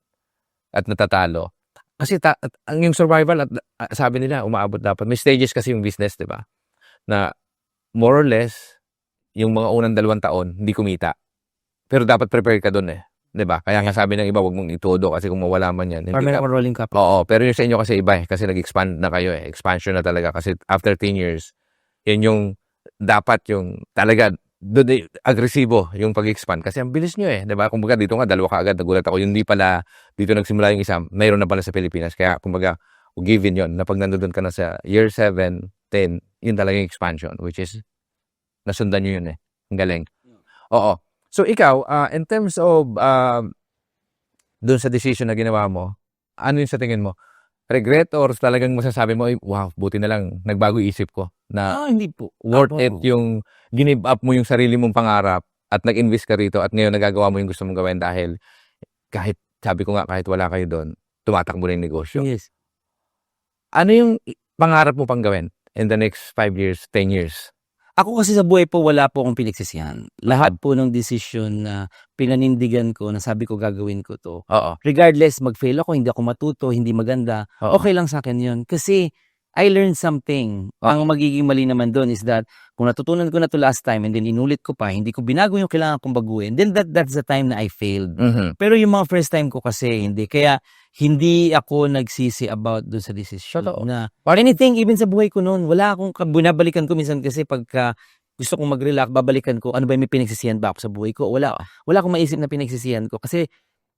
at natatalo. Kasi ang yung survival, at sabi nila, umaabot dapat. May stages kasi yung business, di ba? Na more or less, yung mga unang 2 taon, hindi kumita. Pero dapat prepare ka dun eh. Di ba? Kaya nga sabi ng iba, huwag mong itudo kasi kung mawala man yan. Hindi
Permanent
ka,
rolling cap.
oo, pero yung sa inyo kasi iba eh. Kasi nag-expand na kayo eh. Expansion na talaga. Kasi after 10 years, yun yung dapat yung talaga agresibo yung pag-expand. Kasi ang bilis nyo eh. Di ba? Kumbaga dito nga, 2 ka agad. Nagulat ako. Yung di pala, dito nagsimula yung isa, mayroon na pala sa Pilipinas. Kaya kumbaga, given yun, na pag nandun ka na sa year 7, 10, yun talaga yung expansion, which is, nasundan nyo yun eh. Ang galing. Oo. So, ikaw, in terms of, dun sa decision na ginawa mo, ano yung sa tingin mo? Regret or talagang masasabi mo, wow, buti na lang, nagbago isip ko na
Hindi po.
worth it yung give up mo yung sarili mong pangarap at nag-invest ka rito at ngayon nagagawa mo yung gusto mong gawin dahil kahit, sabi ko nga, kahit wala kayo doon, tumatakbo na yung negosyo.
Yes.
Ano yung pangarap mo pang gawin in the next 5 years, 10 years?
Ako kasi sa buhay po, wala po akong pinagsisihan. Lahat po ng decision na pinanindigan ko, na sabi ko gagawin ko to.
Oo.
Regardless, mag-fail ako, hindi ako matuto, hindi maganda,
Oo.
okay lang sa akin yun. Kasi I learned something. Ang magiging mali naman doon is that kung natutunan ko na to last time and then inulit ko pa, hindi ko binago yung kailangan kong baguhin, then that's the time na I failed.
Mhm.
Pero yung mga first time ko kasi hindi. Kaya hindi ako nagsisi about doon sa decision.
Totoo.
Na anything, even sa buhay ko noon, wala akong binabalikan ko minsan kasi pagka gusto kong mag-relax, babalikan ko, ano ba may pinagsisihan ba ako sa buhay ko? Wala akong maisip na pinagsisihan ko kasi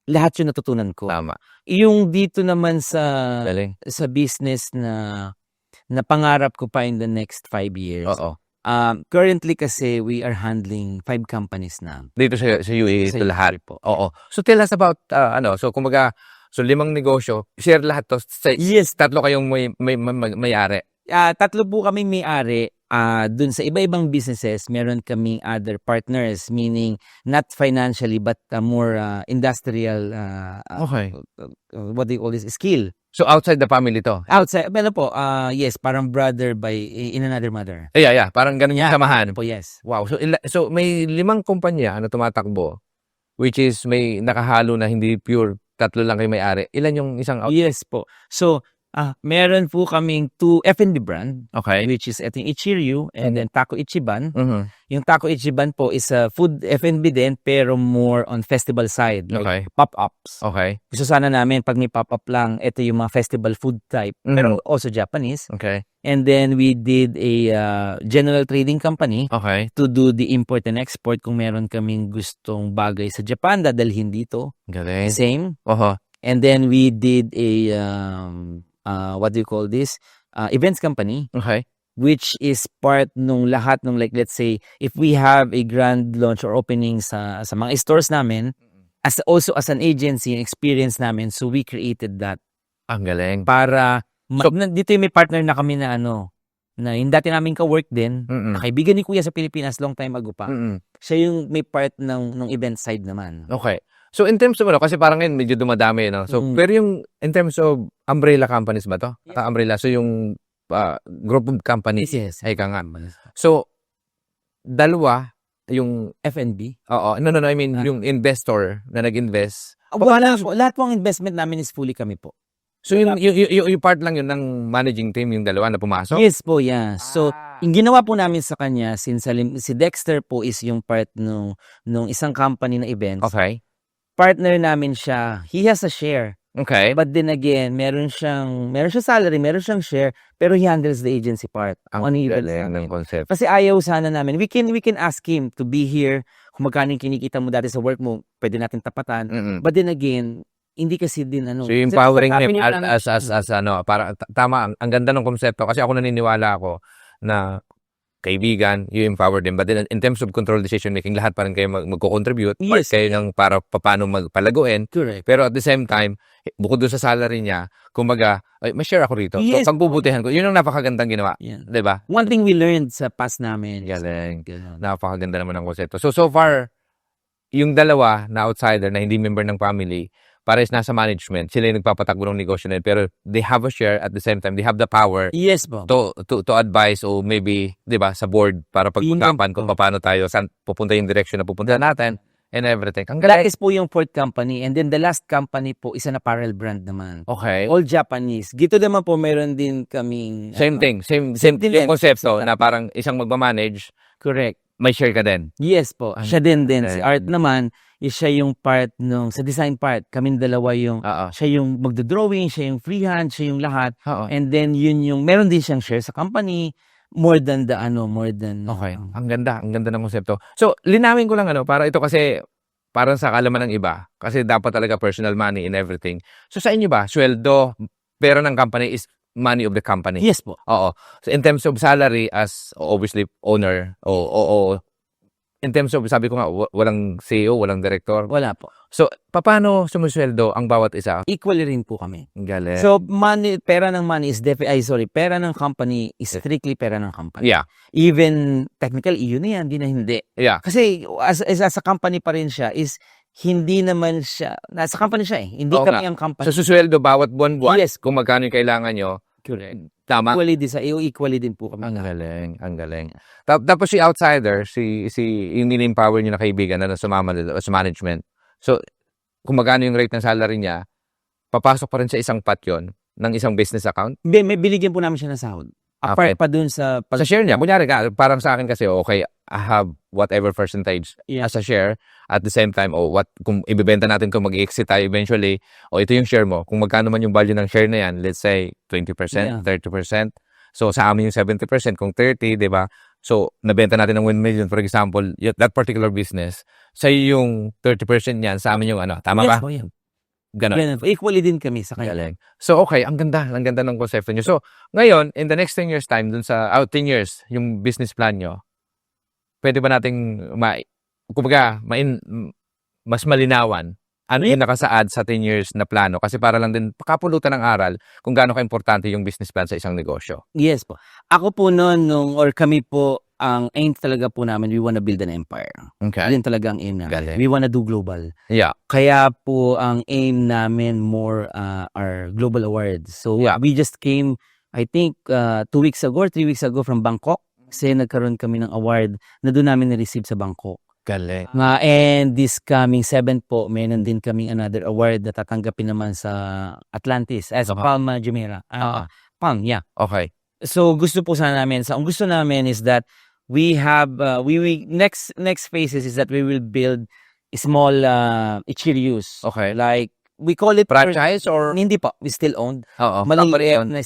lahat yun natutunan ko.
Tama.
Yung dito naman sa
Galing.
business na na pangarap ko pa in the next 5 years.
Oo.
Currently kasi we are handling 5 companies na.
Dito sa UAE,
Sa
ito lahat.
UAE po.
Oo. So tell us about, so kumbaga, so 5 negosyo, share lahat to.
Yes.
3 kayong may-ari.
3 po kami may-ari. Dun sa iba-ibang businesses, meron kaming other partners, meaning not financially but more industrial,
Okay.
what do you call this, skill.
So outside the family to.
Outside, ano po, yes, parang brother in another mother.
Yeah. Parang ganun yung
Yeah.
samahan.
Po, yes.
Wow. So may 5 kumpanya na tumatakbo, which is may nakahalo na hindi pure 3 lang kayo may-ari. Ilan yung isang
Yes po. So, meron po kaming 2 F&B brand,
Okay.
which is itong Ichiryu and then Taco Ichiban.
Mhm.
Yung Taco Ichiban po is a food F&B din, pero more on festival side, like
Okay.
pop-ups.
Okay.
Gusto sana namin, pag may pop-up lang, ito yung mga festival food type, pero also Japanese.
Okay.
And then we did a general trading company
Okay.
to do the import and export kung meron kaming gustong bagay sa Japan, dadalhin dito.
Galing.
Same.
Oho.
And then we did a, what do you call this? Events company,
Okay.
which is part nung lahat nung, like, let's say, if we have a grand launch or opening sa mga stores namin, also as an agency, yung experience namin, so we created that
Ang galing.
para,
So-
dito yung may partner na kami na na yung dati namin ka-work din,
Mm-mm.
na kaibigan ni Kuya sa Pilipinas long time ago pa.
Mm-mm.
Siya yung may part ng event side naman.
Okay. So in terms of kasi parang ngayon medyo dumadami, no? So pero yung in terms of umbrella companies ba to?
Yes.
Umbrella. So yung group of companies.
Yes.
Ay ka nga. So dalawa yung
F&B.
no, I mean yung investor na nag-invest.
Wala po. Lahat po ang investment namin is fully kami po.
So yung part lang yun ng managing team yung dalawa na pumasok.
Yes po, yeah. So, yung ginawa po namin sa kanya, since si Dexter po is yung part nung isang company na events.
Okay.
Partner namin siya. He has a share.
Okay.
But then again, meron siyang salary, meron siyang share, pero he handles the agency part.
Ang
Uneven
galing
sa amin.
ng concept.
Kasi ayaw sana namin. We can ask him to be here. Kung magkano yung kinikita mo dati sa work mo, pwede natin tapatan.
Mm-mm.
But then again, hindi kasi din
So yung empowering him
him
as para tama ang ganda ng konsepto kasi ako naniniwala ako na kaibigan, you empower them. But then in terms of control decision making, lahat pa rin kayo magko-contribute. Part
Yes.
kayo ng para paano magpalaguin.
Correct.
Pero at the same time, bukod doon sa salary niya, kumbaga, may share ako rito.
Yes.
So, pagbubutihan ko. Yun ang napakagandang ginawa.
Yeah.
'Di ba?
One thing we learned sa past namin.
Galing.
Ganun.
Napakaganda naman ng konsepto. So far, yung dalawa na outsider na hindi member ng family, pares nasa management, sila yung nagpapatakbo ng negosyo na yun, pero they have a share at the same time, they have the power
Yes po.
to advise o maybe, 'di ba, sa board para pag-usapan kung paano tayo saan pupunta yung direction na pupunta natin and everything. Ang
That
galing.
is po yung fourth company. And then the last company po is an apparel brand naman.
Okay.
All Japanese. Gito naman po meron din kaming...
Same thing. Same
din.
yung konsepto na parang isang magmamanage,
Correct.
may share ka din.
Yes po.
Ay,
Siya din. Si
okay.
Art naman, is siya yung part sa design part. Kaming dalawa yung...
Oo.
Siya yung magdo-drawing, siya yung freehand, siya yung lahat.
Oo.
And then yun yung... Meron din siyang share sa company. More than
Okay. Ang ganda ng konsepto. So, linawin ko lang para ito kasi parang sa kalaman ng iba. Kasi dapat talaga personal money in everything. So, sa inyo ba, sweldo, pera ng company is money of the company?
Yes po.
Oo. So, in terms of salary as obviously owner, in terms of, sabi ko nga, walang CEO, walang director.
Wala po.
So, paano sumusweldo ang bawat isa?
Equally rin po kami.
Galing.
So, pera ng money is pera ng company is strictly pera ng company.
Yeah.
Even technically, yun na yan, hindi.
Yeah.
Kasi as a company pa rin siya is hindi naman siya, nasa company siya eh. Hindi
Oo
kami
nga.
ang company.
So, susweldo bawat buwan-buwan.
Yes.
Kung magkano yung kailangan nyo.
Correct.
Tama.
Equally din po kami.
Ang galing. Tapos si outsider, si yung in-empower niyo na kaibigan na sumama sa management. So, kung magkano yung rate ng salary niya, papasok pa rin sa isang pot yun ng isang business account.
May binigyan po namin siya ng sahod. Apart pa dun sa...
Sa share niya, kunyari ka, parang sa akin kasi, okay, I have whatever percentage as a share. At the same time, kung ibibenta natin kung mag-exit tayo eventually, ito yung share mo. Kung magkano man yung value ng share na yan, let's say 20%, 30%. So, sa amin yung 70%, kung 30, di ba? So, nabenta natin ng 1 million, for example, that particular business, sa yung 30% niyan, sa amin yung tama ba?
Yes po yan.
Ganon.
Ganun po. Equally din kami sa kanya.
Galing. So, okay. Ang ganda ng konsepto nyo. So, ngayon, in the next 10 years time, dun sa, 10 years, yung business plan nyo, pwede ba nating, mas malinawan ano yung nakasaad sa 10 years na plano? Kasi para lang din kapulutan ng aral kung gaano ka-importante yung business plan sa isang negosyo.
Yes po. Ako po noon, or kami po, ang aim talaga po namin, we wanna build an empire.
Okay.
Yun talaga ang aim namin.
Galing.
We wanna do global.
Yeah.
Kaya po ang aim namin more are global awards. So
Yeah.
we just came, I think 2 weeks ago or 3 weeks ago from Bangkok. Kasi nagkaroon kami ng award na doon namin na-receive sa Bangkok.
Galing.
And this coming 7th po, meron din kaming another award na tatanggapin naman sa Atlantis as Palma Jumeirah. Palm, yeah.
Okay.
So gusto po sana namin, ang gusto namin is that we have next phases is that we will build small Ichirius.
Okay.
Like we call it
Franchise or?
hindi po, we still owned.
Oo.
Maliit na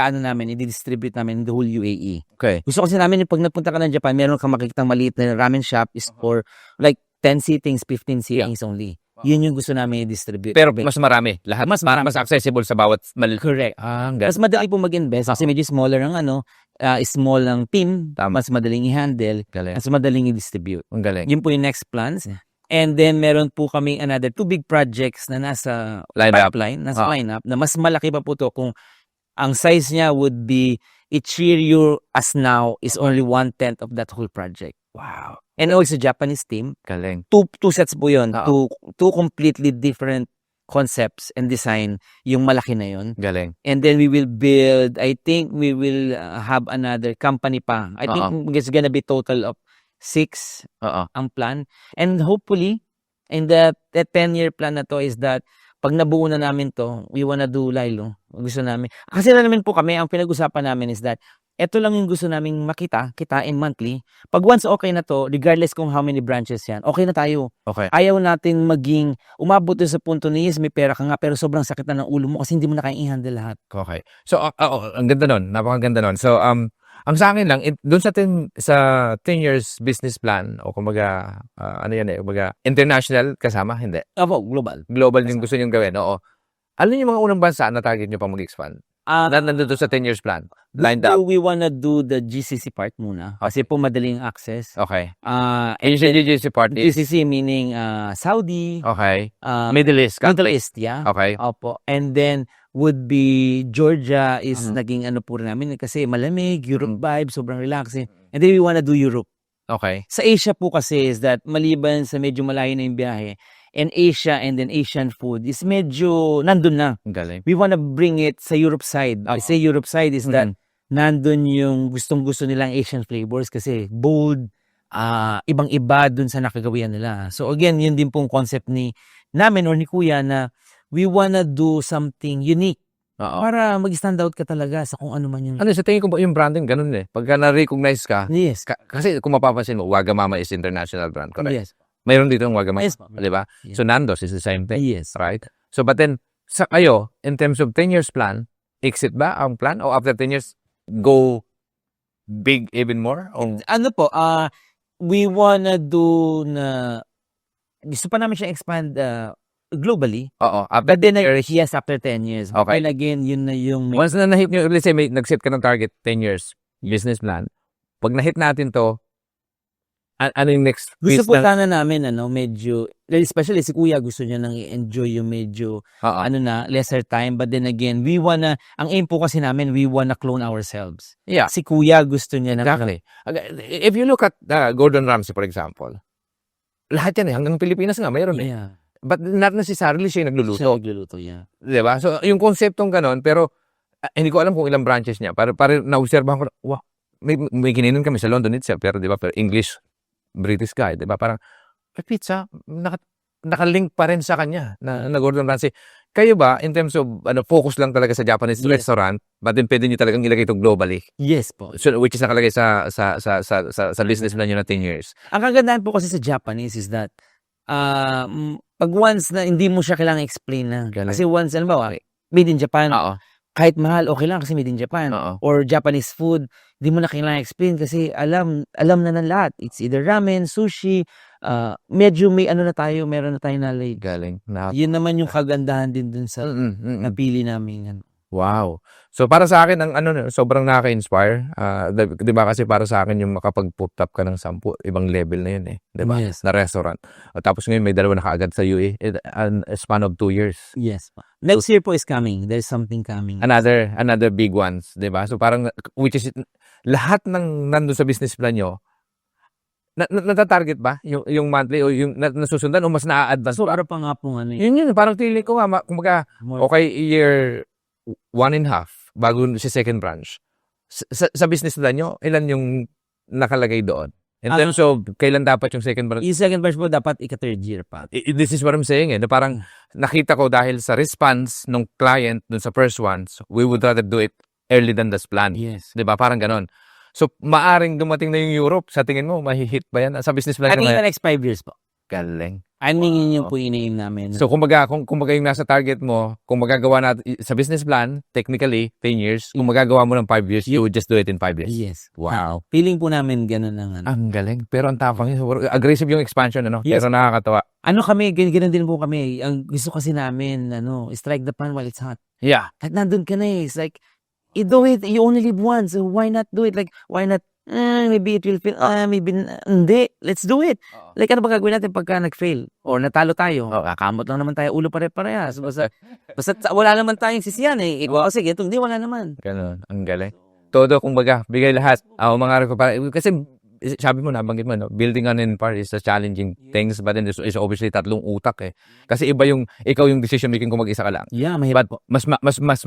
ano namin, i-distribute namin in the whole UAE.
Okay.
Gusto kasi namin pag nagpunta ka ng Japan, meron kang makikitang maliit na ramen shop is for like 10 sittings, 15 sittings only. Yun yung gusto namin i-distribute.
Pero mas marami. Lahat mas accessible sa bawat
Correct.
Ang
Mas madali po mag-invest kasi medyo smaller ang small ang team,
Tama.
mas madaling i-handle,
galing.
mas madaling i-distribute.
Ang galing.
Yun po yung next plans. And then meron po kaming another 2 big projects na nasa pipeline, nasa lineup, na mas malaki pa po to kung ang size niya would be Ichiryu as now is only 1/10 of that whole project.
Wow.
And also Japanese team.
Galing.
Two sets po yun.
Oo.
Two completely different concepts and design yung malaki na yun.
Galing.
And then we will build, I think we will have another company pa. I think it's gonna be total of 6
Oo.
ang plan. And hopefully, in the 10-year plan na to is that pag nabuo na namin to, we wanna do Lilo. Gusto namin. Kasi na namin po kami, ang pinag-usapan namin is that ito lang yung gusto naming kitain monthly. Pag once okay na to, regardless kung how many branches yan, okay na tayo.
Okay.
Ayaw natin umabot sa punto na yes, may pera ka nga, pero sobrang sakit na ng ulo mo kasi hindi mo na kaya i-handle lahat.
Okay. So, ang ganda nun. Napakaganda nun. So, ang sa akin lang, doon sa 10 years business plan, o kumbaga, international kasama, hindi.
Opo, global.
Global yung gusto niyong gawin, oo. Ano yung mga unang bansa na target niyo pang mag-expand? Nandun sa 10 years plan? Lined up?
We wanna do the GCC part muna. Kasi po madaling access.
Okay.
Asian
GCC part is?
GCC meaning Saudi.
Okay.
Middle East, yeah.
Okay.
Opo. And then would be Georgia is naging po rin namin kasi malamig, Europe vibe, sobrang relaxing. And then we wanna do Europe.
Okay.
Sa Asia po kasi is that maliban sa medyo malayo na yung biyahe, and Asia and then Asian food is medyo nandun na.
Galing.
We wanna bring it sa Europe side. I say Europe side is that nandun yung gustong-gusto nilang Asian flavors kasi bold, ibang-iba dun sa nakagawian nila. So again, yun din pong concept namin or ni Kuya na we wanna do something unique. Para mag-stand out ka talaga sa kung ano man yung...
Sa tingin ko yung branding, ganun eh. Pagka na-recognize ka,
Yes.
kasi kung mapapansin mo, Wagamama is international brand, correct?
Yes.
Mayroon dito ang Wagamama,
Yes.
di ba?
Yeah.
So Nando's is the same thing,
Yes.
right? So but then, sa kayo, in terms of 10 years plan, exit ba ang plan? O after 10 years, go big even more? O...
Ano po, we wanna do na... Gusto pa namin siya expand globally.
Oo.
But then, yes, after 10 years.
Okay.
But again, yun na yung...
Once na na-hit nyo, let's say, nag-set ka ng target, 10 years, business plan. Pag na-hit natin to, ano yung next?
Gusto po sana namin, medyo, especially si Kuya, gusto niya nang i-enjoy yung medyo, lesser time. But then again, ang aim po kasi namin, we wanna clone ourselves.
Yeah.
Si Kuya, gusto niya na...
Exactly. If you look at Gordon Ramsay, for example, lahat yan hanggang Pilipinas nga, mayroon eh.
Yeah.
But not necessarily siya yung nagluluto.
Siya nagluluto, yeah.
Diba? So, yung konseptong ganon, pero hindi ko alam kung ilang branches niya. Para na-obserbahan ko, wow, may kininom kami sa London itself, pero diba, pero English, British guy, diba? Parang, pizza, nakalink pa rin sa kanya na Gordon Ramsay. Kayo ba, in terms of, focus lang talaga sa Japanese restaurant, but then pwede nyo talagang ilagay ito globally?
Yes po.
So, which is nakalagay sa business plan nyo na 10 years.
Ang kagandahan po kasi sa Japanese is that, pag once na hindi mo siya kailangan explain na.
Galing.
Kasi once, made in Japan,
Oo.
kahit mahal, okay lang kasi made in Japan.
Oo.
Or Japanese food, hindi mo na kailangan explain kasi alam na ng lahat. It's either ramen, sushi, medyo may ano na tayo, meron na tayong knowledge.
Galing.
Yun naman yung kagandahan din dun sa napili namin.
Wow. So para sa akin ang sobrang nakaka-inspire. 'Di ba kasi para sa akin yung makapag-put up ka ng 10 ibang level na yun 'di ba?
Yes.
Na restaurant. Tapos ngayon may dalawa na kaagad sa UAE in a span of 2 years.
Yes. Next year po is coming. There's something coming.
Another big ones, 'di ba? So parang which is lahat ng nandoon sa business plan nyo, nata-target ba yung monthly o yung nasusundan o mas na-a-advance?
So, ano pa nga po ano
Yun parang feeling ko kumbaga okay year 1.5 bago si second branch. Sa business plan nyo, ilan yung nakalagay doon? In terms of kailan dapat yung second branch?
Yung second branch po dapat ika-third year pa.
This is what I'm saying na parang nakita ko dahil sa response ng client dun sa first ones, we would rather do it early than the plan.
Yes.
'Di ba? Parang ganon. So, maaring dumating na yung Europe. Sa tingin mo, mahihit ba yan? Sa business plan
I think in the next 5 years po.
Galing.
I mean, yun yung po ini-aim namin.
So, kumbaga yung nasa target mo, kung magagawa natin sa business plan, technically, 10 years, kung magagawa mo ng 5 years, you would just do it in 5 years.
Yes.
Wow.
Feeling po namin gano'n lang.
Ang galing. Pero ang tapang yun. Aggressive yung expansion,
Yes.
Pero nakakatawa.
Ano kami, gano'n din po kami. Ang gusto kasi namin, strike the pan while it's hot.
Yeah.
At nandun ka na eh. It's like, do it. You only live once. So why not do it? Like, why not? Maybe it will fail. Maybe, hindi. Let's do it. Like, ano ba gagawin natin pagka nag-fail? Or natalo tayo? Kakamot lang naman tayo. Ulo pare-parehas. Basta wala naman tayong sisiyan eh. Sige, hindi, wala naman.
Ganun. Ang galing. Todo, kumbaga, bigay lahat. Mga kasi, sabi mo, nabanggit mo, building an empire is a challenging things, but then is obviously tatlong utak eh. Kasi iba ikaw yung decision making kung mag-isa ka lang.
Yeah, mahirap po.
Mas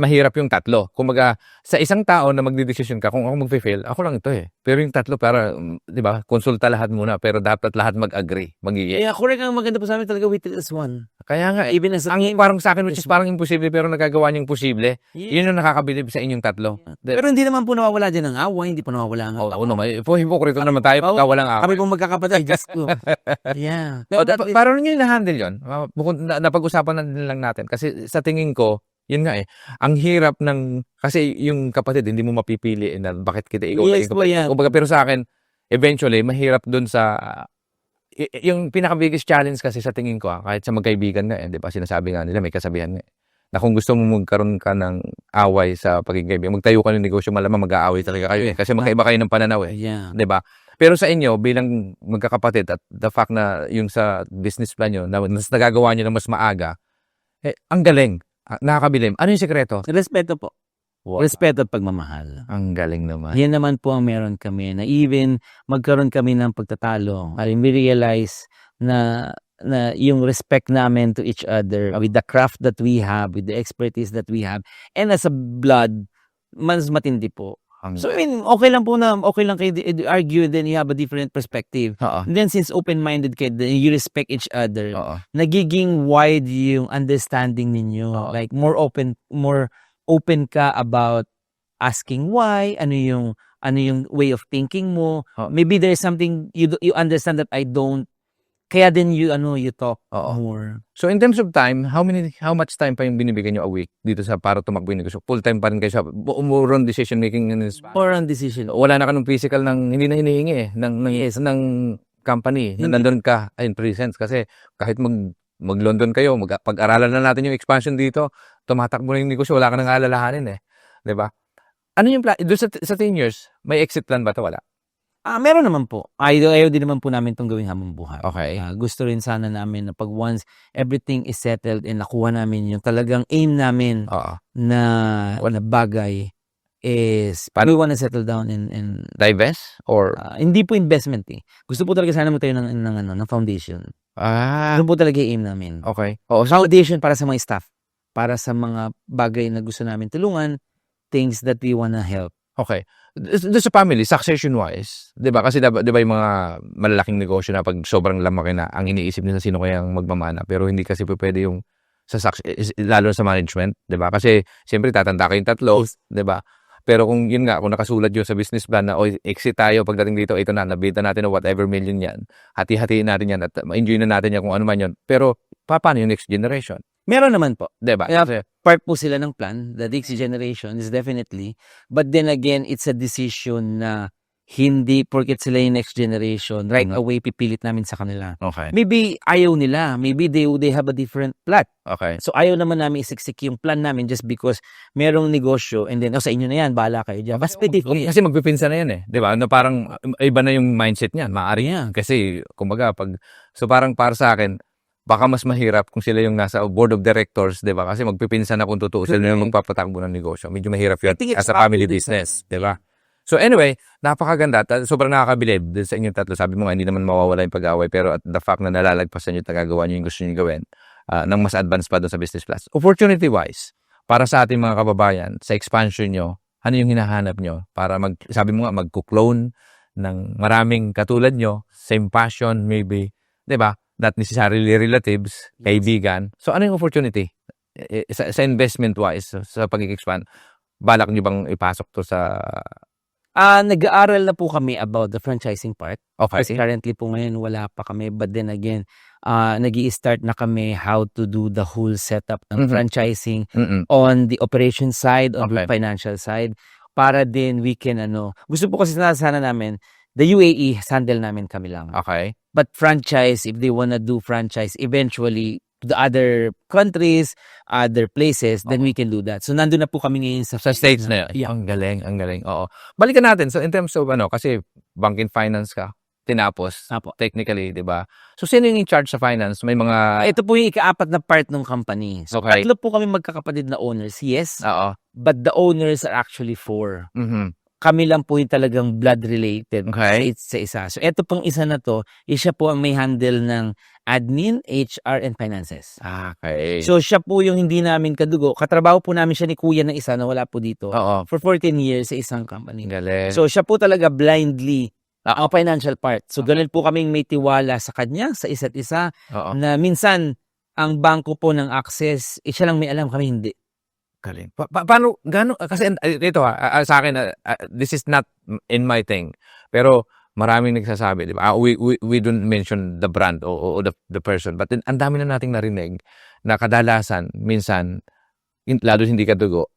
mahirap yung tatlo. Kumbaga, sa isang tao na magde-decision ka, kung ako mag-fail, ako lang ito eh. Pero yung tatlo, para, di ba, konsulta lahat muna, pero dapat lahat mag-agree.
Yeah, correct. Ang maganda po sa amin talaga, we till as one.
Kaya nga,
Even as
ang parang sa akin, which is parang imposible, pero nagagawa niyong posible, yun yung nakakabilib sa inyong tatlo.
Pero hindi naman po nawawala dyan ang away, hindi po nawawala ang
Oo naman. Hipokrito naman tayo pagka walang away.
Kami pong magkakapatid, Diyos ko. Yeah.
Paano nyo na-handle yun? Bukod napag-usapan na din lang natin. Kasi sa tingin ko, yun nga ang hirap kasi yung kapatid, hindi mo mapipili na bakit kita ikaw.
Yes po yan.
Kumbaga, pero sa akin, eventually, mahirap dun sa, yung pinaka-biggest challenge kasi sa tingin ko, kahit sa magkaibigan nga, di ba, sinasabi nga nila, may kasabihan nga, na kung gusto mo magkaroon ka ng away sa pagiging kaibigan, magtayo ka ng negosyo, malamang mag-aaway talaga kayo kasi magkaiba kayo ng pananaw
Yeah.
di ba? Pero sa inyo, bilang magkakapatid at the fact na yung sa business plan nyo, na mas nagagawa nyo na mas maaga, ang galing, nakakabilim. Ano yung sekreto?
Respeto po.
Wow.
Respeto at pagmamahal.
Ang galing naman.
Yan naman po ang meron kami na even magkaroon kami ng pagtatalo. I mean, we realize na yung respect namin to each other with the craft that we have, with the expertise that we have, and as a blood, mas matindi po. So, I mean, okay lang kayo argue, then you have a different perspective. And then, since open-minded kayo, then you respect each other, nagiging wide yung understanding ninyo. Like, more open ka about asking why, ano yung way of thinking mo. Maybe there's something you understand that I don't. Kaya din you talk more.
So in terms of time, how much time pa yung binibigyan nyo a week dito para tumakbo yung negosyo? Full time pa rin kayo sa on decision making?
More on decision.
Wala na ka ng physical hindi na hinihingi ng company. Nandun ka in presence kasi kahit mag-London kayo, pag-aralan na natin yung expansion dito, tumatakbo na yung negosyo, wala ka nang alalahanin di ba? Ano yung plan? Doon sa 10 years, may exit plan ba ito? Wala?
Meron naman po. Ayaw din naman po namin itong gawing habang buhay.
Okay.
Gusto rin sana namin na pag once everything is settled and nakuha namin yung talagang aim namin na bagay is we wanna settle down and
divest? Or?
Hindi po investment eh. Gusto po talaga sana magtayo ng foundation. Gusto po talaga yung aim namin.
Okay.
Foundation para sa mga staff. Para sa mga bagay na gusto namin tulungan, things that we wanna help.
Okay. Doon sa family, succession-wise, di ba? Kasi di ba yung mga malalaking negosyo na pag sobrang lamaki na, ang iniisip nila sino kayang magmamana. Pero hindi kasi pwede yung lalo sa management, di ba? Kasi siyempre tatanda kayong tatlo, di ba? Pero kung yun nga, kung nakasulat yun sa business plan na exit tayo pagdating dito, ito na, nabita natin na whatever million yan, hati-hatiin natin yan at ma-enjoy na natin yan kung ano man yun. Pero paano yung next generation?
Meron naman po.
Diba?
Part po sila ng plan. The next generation is definitely. But then again, it's a decision na hindi porket sila yung next generation, right
Mhm.
away pipilit namin sa kanila.
Okay.
Maybe ayaw nila, maybe they have a different plan.
Okay.
So ayaw naman namin isiksik yung plan namin just because merong negosyo and then sa inyo na yan, bahala kayo dyan. Mas different.
Kasi magpipinsa na yan eh. Di ba? Na parang iba na yung mindset niyan. Maaari
Yeah.
kasi, kumbaga, so parang para sa akin, baka mas mahirap kung sila yung nasa board of directors, di ba? Kasi magpipinsa na kung totoo sila yung magpapatakbo ng negosyo. Medyo mahirap yun
I think it's
as a family
probably
business, di ba? So anyway, napakaganda. Sobrang nakakabilib din sa inyong tatlo. Sabi mo nga, hindi naman mawawala yung pag-away, pero at the fact na nalalagpasan nyo at nagagawa nyo yung gusto nyo gawin, nang mas advanced pa doon sa business class. Opportunity-wise, para sa ating mga kababayan, sa expansion nyo, ano yung hinahanap nyo? Para sabi mo nga, magkuklone ng maraming katulad nyo, same passion, maybe, di ba? Not necessarily relatives, kaibigan. So ano yung opportunity? Sa investment-wise, sa pag-expand, balak nyo bang ipasok to sa...
Nag-aaral na po kami about the franchising part. Kasi
Okay.
currently po ngayon wala pa kami. But then again, nag-i-start na kami how to do the whole setup ng
Mhm.
franchising
Mm-mm.
on the operation side, on the
Okay.
financial side. Para din we can gusto po kasi sana namin, the UAE, handle namin kami lang.
Okay.
But franchise, if they wanna do franchise, eventually, the other countries, other places, then we can do that. So, nandun na po kami ngayon sa
States na yun.
Yeah.
Ang galing. Oo. Balikan natin. So, in terms of kasi banking finance ka, tinapos,
Apo.
technically, di ba? So, sino yung in charge sa finance? May mga...
Ito po yung ika-apat na part ng company. So,
Okay.
tatlo po kami magkakapatid na owners, yes.
Oo.
But the owners are actually 4.
Mhm.
Kami lang po yung talagang blood-related
Okay.
sa isa. So, ito pong isa na to, siya po ang may handle ng admin, HR, and finances.
Okay.
So, siya po yung hindi namin kadugo. Katrabaho po namin siya ni kuya na isa na wala po dito.
Oo.
For 14 years sa isang company.
Galing.
So, siya po talaga blindly ang financial part. So, ganun po kaming may tiwala sa kanya, sa isa't isa,
Oo.
na minsan, ang bangko po ng access, siya lang may alam, kami hindi.
Galing. Paano, kasi ito sa akin, this is not in my thing. Pero maraming nagsasabi, di ba? We don't mention the brand o the person. But ang dami na nating narinig na kadalasan, minsan, lalo hindi kadugo,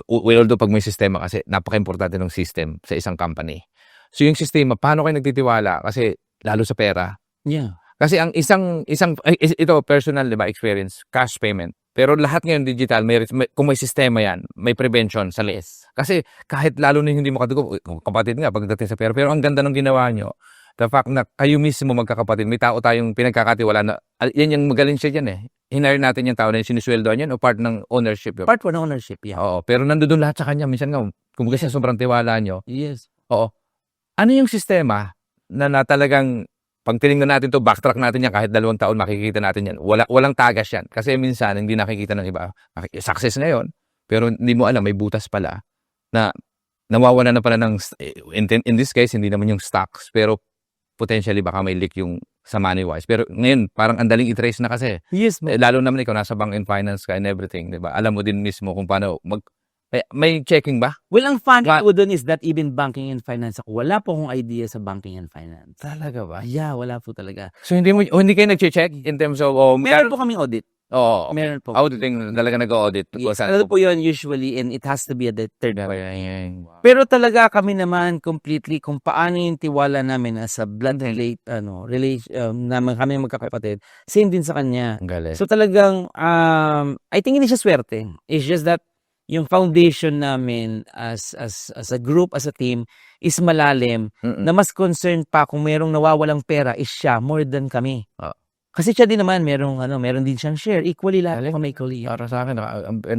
although pag may sistema kasi, napaka-importante ng system sa isang company. So yung sistema, paano kayo nagtitiwala? Kasi lalo sa pera.
Yeah.
Kasi ang ito personal, di ba, experience, cash payment. Pero lahat ngayon digital, kung may sistema yan, may prevention sa less. Kasi kahit lalo na hindi mo kadugo, kapatid nga pagdating sa pera. Pero ang ganda ng ginawa nyo, the fact na kayo mismo magkakapatid, may tao tayong pinagkakatiwala na, yan yung magaling siya dyan eh. Hinire natin yung tao na yung sinisweldoan yan o part ng ownership yun.
Part 1 ownership, yeah.
Oo, pero nandoon lahat sa kanya. Minsan nga, kung kasi sobrang tiwala nyo.
Yes.
Oo. Ano yung sistema na talagang pag tinignan natin to, backtrack natin yan, kahit 2 taon makikita natin yan. Walang tagas yan. Kasi minsan, hindi nakikita ng iba. Success ngayon, pero hindi mo alam, may butas pala na nawawala na pala ng, in this case, hindi naman yung stocks, pero potentially baka may leak yung sa money-wise. Pero ngayon, parang andaling i-trace na kasi.
Yes,
Lalo naman ikaw, nasa bank and finance ka and everything, di ba? Alam mo din mismo kung paano may checking ba?
Well, ang funny po dun is that even banking and finance ako, wala po akong idea sa banking and finance.
Talaga ba?
Yeah, wala po talaga.
So hindi kayo nag-check in terms of
Meron po kaming audit.
Oo.
Meron po.
Auditing talaga nag-audit.
Yes, ano po yun usually and it has to be a third party.
Wow.
Pero talaga kami naman completely kung paano yung tiwala namin as a blood naman kami magkakapatid, same din sa kanya.
Ang galing.
So talagang I think hindi siya swerte. It's just that yung foundation namin as a group, as a team is malalim na mas concerned pa kung merong nawawalang pera is siya more than kami. Kasi siya din naman meron din siyang share equally lahat kami equally.
Para sa akin,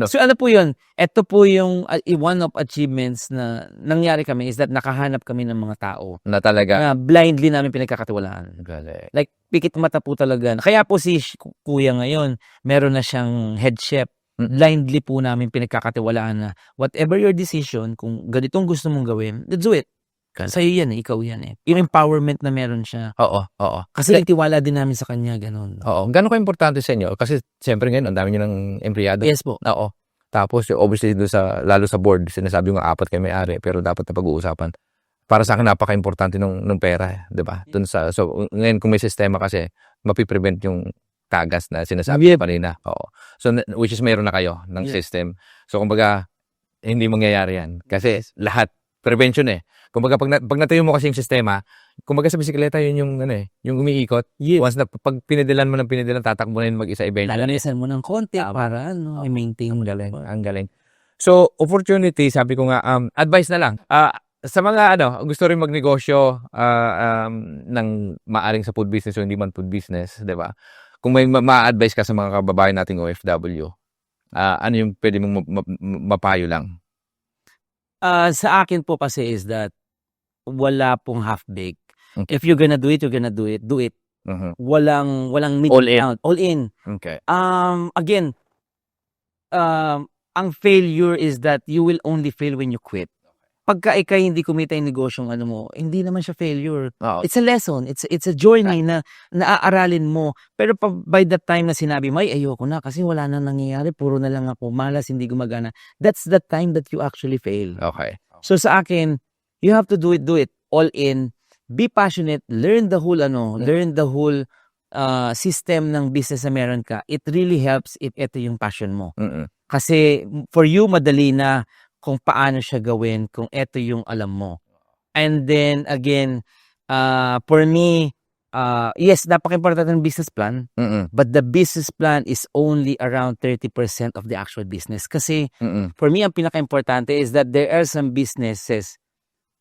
So ano po yun? Ito po yung one of achievements na nangyari kami is that nakahanap kami ng mga tao
na talaga.
na blindly namin pinagkakatiwalaan.
Galing.
Like pikit mata po talaga. Kaya po si kuya ngayon, meron na siyang head chef. Blindly po namin pinagkakatiwalaan na whatever your decision, kung ganitong gusto mong gawin, let's do it. Sa'yo yan ikaw yan eh. Yung empowerment na meron siya.
Oo.
Kasi tiwala din namin sa kanya, ganun.
Oo. Gano'n ka-importante sa inyo? Kasi siyempre ngayon, ang dami nyo ng empleyado.
Yes po.
Oo. Tapos, obviously, lalo sa board, sinasabi nga 4 kayo may-ari, pero dapat na pag-uusapan. Para sa akin, napaka-importante ng pera, di ba? So, ngayon, kung may sistema kasi, mapiprevent yung tagas na sinasabi kanina. Oo. So, which is mayroon na kayo ng system. So, kumbaga, hindi mangyayari yan. Kasi lahat prevention eh. Kumbaga pag natuyo mo kasi yung sistema, kumbaga sa bisikleta yun yung yung umiikot.
Yes.
Once na pag pinidilan mo ng pinidilan, tatakbo na yun mag-isa eventually.
Lalanisan mo ng konti para i-maintain
Ang
mo.
galing, ang galing. So, opportunity, sabi ko nga, advice na lang. Sa mga gusto rin magnegosyo ng maaring sa food business o hindi man food business, 'di ba? Kung may ma-advise ka sa mga kababayan nating OFW, ano yung pwede mong mapayo lang?
Sa akin po kasi is that wala pong half-baked.
Okay.
If you're gonna do it, you're gonna do it. Do it.
Mhm.
Walang mid
All in.
out. All in.
Okay.
Again, ang failure is that you will only fail when you quit. Pagka ikay hindi kumita yung negosyong mo, hindi naman siya failure.
Oo.
It's a lesson. It's a journey na naaaralin mo. Pero by the time na sinabi mo, ay ayoko na kasi wala na nangyayari, puro na lang ako, malas, hindi gumagana. That's the time that you actually fail.
Okay.
So sa akin, you have to do it all in. Be passionate, learn the whole system ng business na meron ka. It really helps if ito yung passion mo.
Mm-mm.
Kasi for you, madali na kung paano siya gawin, kung ito yung alam mo. And then, again, for me, yes, napaka-important ng business plan,
Mm-mm.
but the business plan is only around 30% of the actual business. Kasi,
Mm-mm.
for me, ang pinaka-importante is that there are some businesses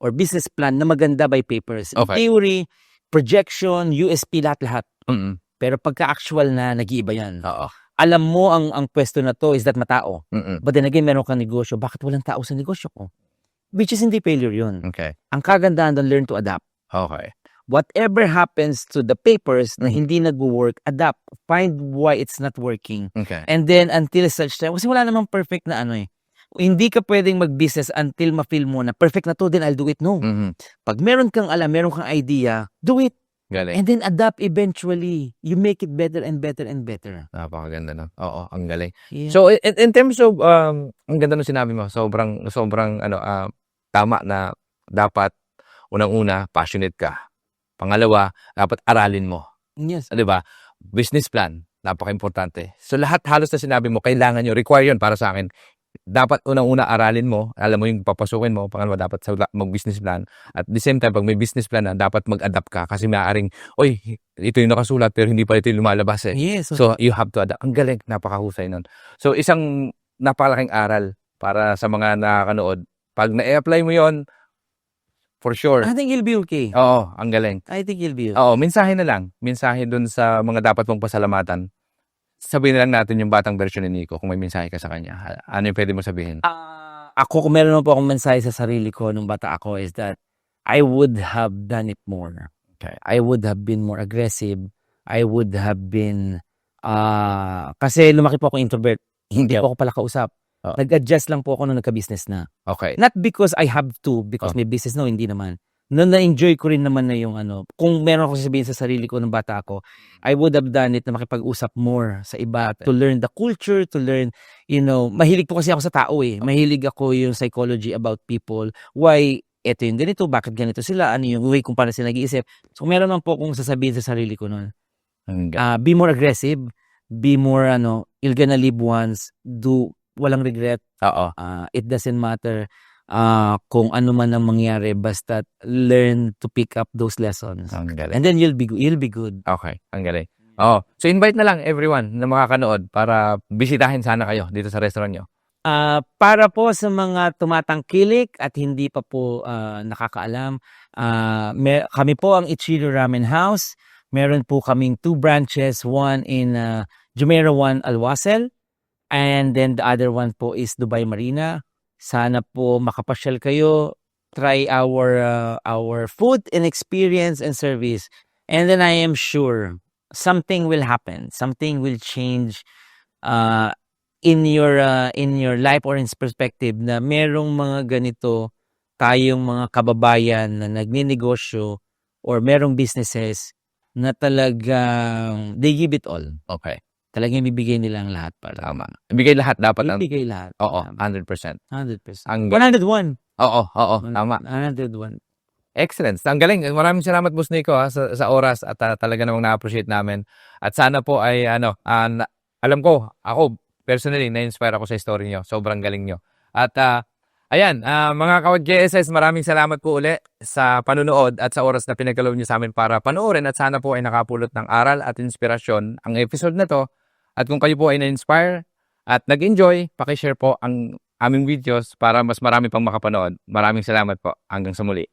or business plan na maganda by papers.
Okay.
Theory, projection, USP, lahat-lahat.
Mm-mm.
Pero pagka-actual na, nag-iiba yan.
Oo.
Alam mo ang pwesto na to is that matao.
Mm-mm.
But then again, meron kang negosyo. Bakit walang tao sa negosyo ko? Which is hindi failure yun.
Okay.
Ang kagandahan doon, learn to adapt.
Okay.
Whatever happens to the papers na hindi nag-work, adapt. Find why it's not working.
Okay.
And then, until such time, kasi wala namang perfect na hindi ka pwedeng mag-business until ma-feel mo na perfect na to, then I'll do it. No.
Mhm.
Pag meron kang alam, meron kang idea, do it.
Galing.
And then adapt eventually. You make it better and better and better.
Napakaganda na. Oo, ang galing.
Yeah.
So in terms of ang ganda ng sinabi mo, sobrang tama na dapat unang-una passionate ka. Pangalawa, dapat aralin mo.
Yes.
'Di ba? Business plan, napaka-importante. So lahat halos na sinabi mo, kailangan nyo, require 'yon para sa akin. Dapat unang-una aralin mo, alam mo yung papasukin mo, pangalawa dapat mag-business plan. At the same time, pag may business plan na, dapat mag-adapt ka kasi maaaring, oy, ito yung nakasulat pero hindi pa ito yung lumalabas eh.
Yes.
So, you have to adapt. Ang galing, napakahusay nun. So, isang napakalaking aral para sa mga nakakanood. Pag na-apply mo yon, for sure.
I think you'll be okay.
Oo, ang galing.
I think you'll be okay.
Oo, mensahe na lang. Mensahe dun sa mga dapat mong pasalamatan. Sabihin na lang natin yung batang version ni Nico kung may mensahe ka sa kanya. Ano yung pwede mo sabihin?
Ako, kung meron po akong mensahe sa sarili ko nung bata ako is that I would have done it more.
Okay.
I would have been more aggressive. I would have been, kasi lumaki po ako introvert. Hindi po ako pala kausap.
Oh.
Nag-adjust lang po ako nung nagka-business na.
Okay.
Not because I have to, because may business no, hindi naman. No, na-enjoy ko rin naman na yung kung meron ako sabihin sa sarili ko nung bata ako, I would have done it na makipag-usap more sa iba, to learn the culture, to learn, mahilig po kasi ako sa tao eh. Mahilig ako yung psychology about people. Why, eto yung ganito, bakit ganito sila, ano yung way kung paano sila nag-iisip. So, meron lang po akong sasabihin sa sarili ko nun. Be more aggressive, be more, you're gonna live once, walang regret.
Oo.
It doesn't matter kung ano man ang mangyari, basta learn to pick up those lessons.
Ang galing.
And then you'll be good.
Okay, ang galing. Oh, so invite na lang everyone na makakanood para bisitahin sana kayo dito sa restaurant nyo.
Para po sa mga tumatangkilik at hindi pa po nakakaalam, kami po ang Ichiro Ramen House. Meron po kaming 2 branches, one in Jumeirah 1 Alwasel, and then the other one po is Dubai Marina. Sana po makapasyal kayo, try our food and experience and service. And then I am sure something will happen. Something will change in your life or in perspective na merong mga ganito tayong mga kababayan na nagninegosyo or merong businesses na talagang they give it all.
Okay.
Talagang bibigay nila ang lahat para.
Tama. Ibigay lahat dapat.
Ibigay lahat.
Oo,
Tama.
100%.
100%.
101.
101.
Oo, tama.
101.
Excellent. Ang galing. Maraming salamat, Boss Nico, sa oras at talaga namang na-appreciate namin. At sana po ay alam ko, ako personally na-inspire ako sa story nyo. Sobrang galing nyo. At Ayan, mga ka-JSS, maraming salamat po uli sa panunood at sa oras na pinagkaloob niyo sa amin para panoorin at sana po ay nakapulot ng aral at inspirasyon ang episode na to. At kung kayo po ay na-inspire at nag-enjoy, pakishare po ang aming videos para mas marami pang makapanood. Maraming salamat po. Hanggang sa muli.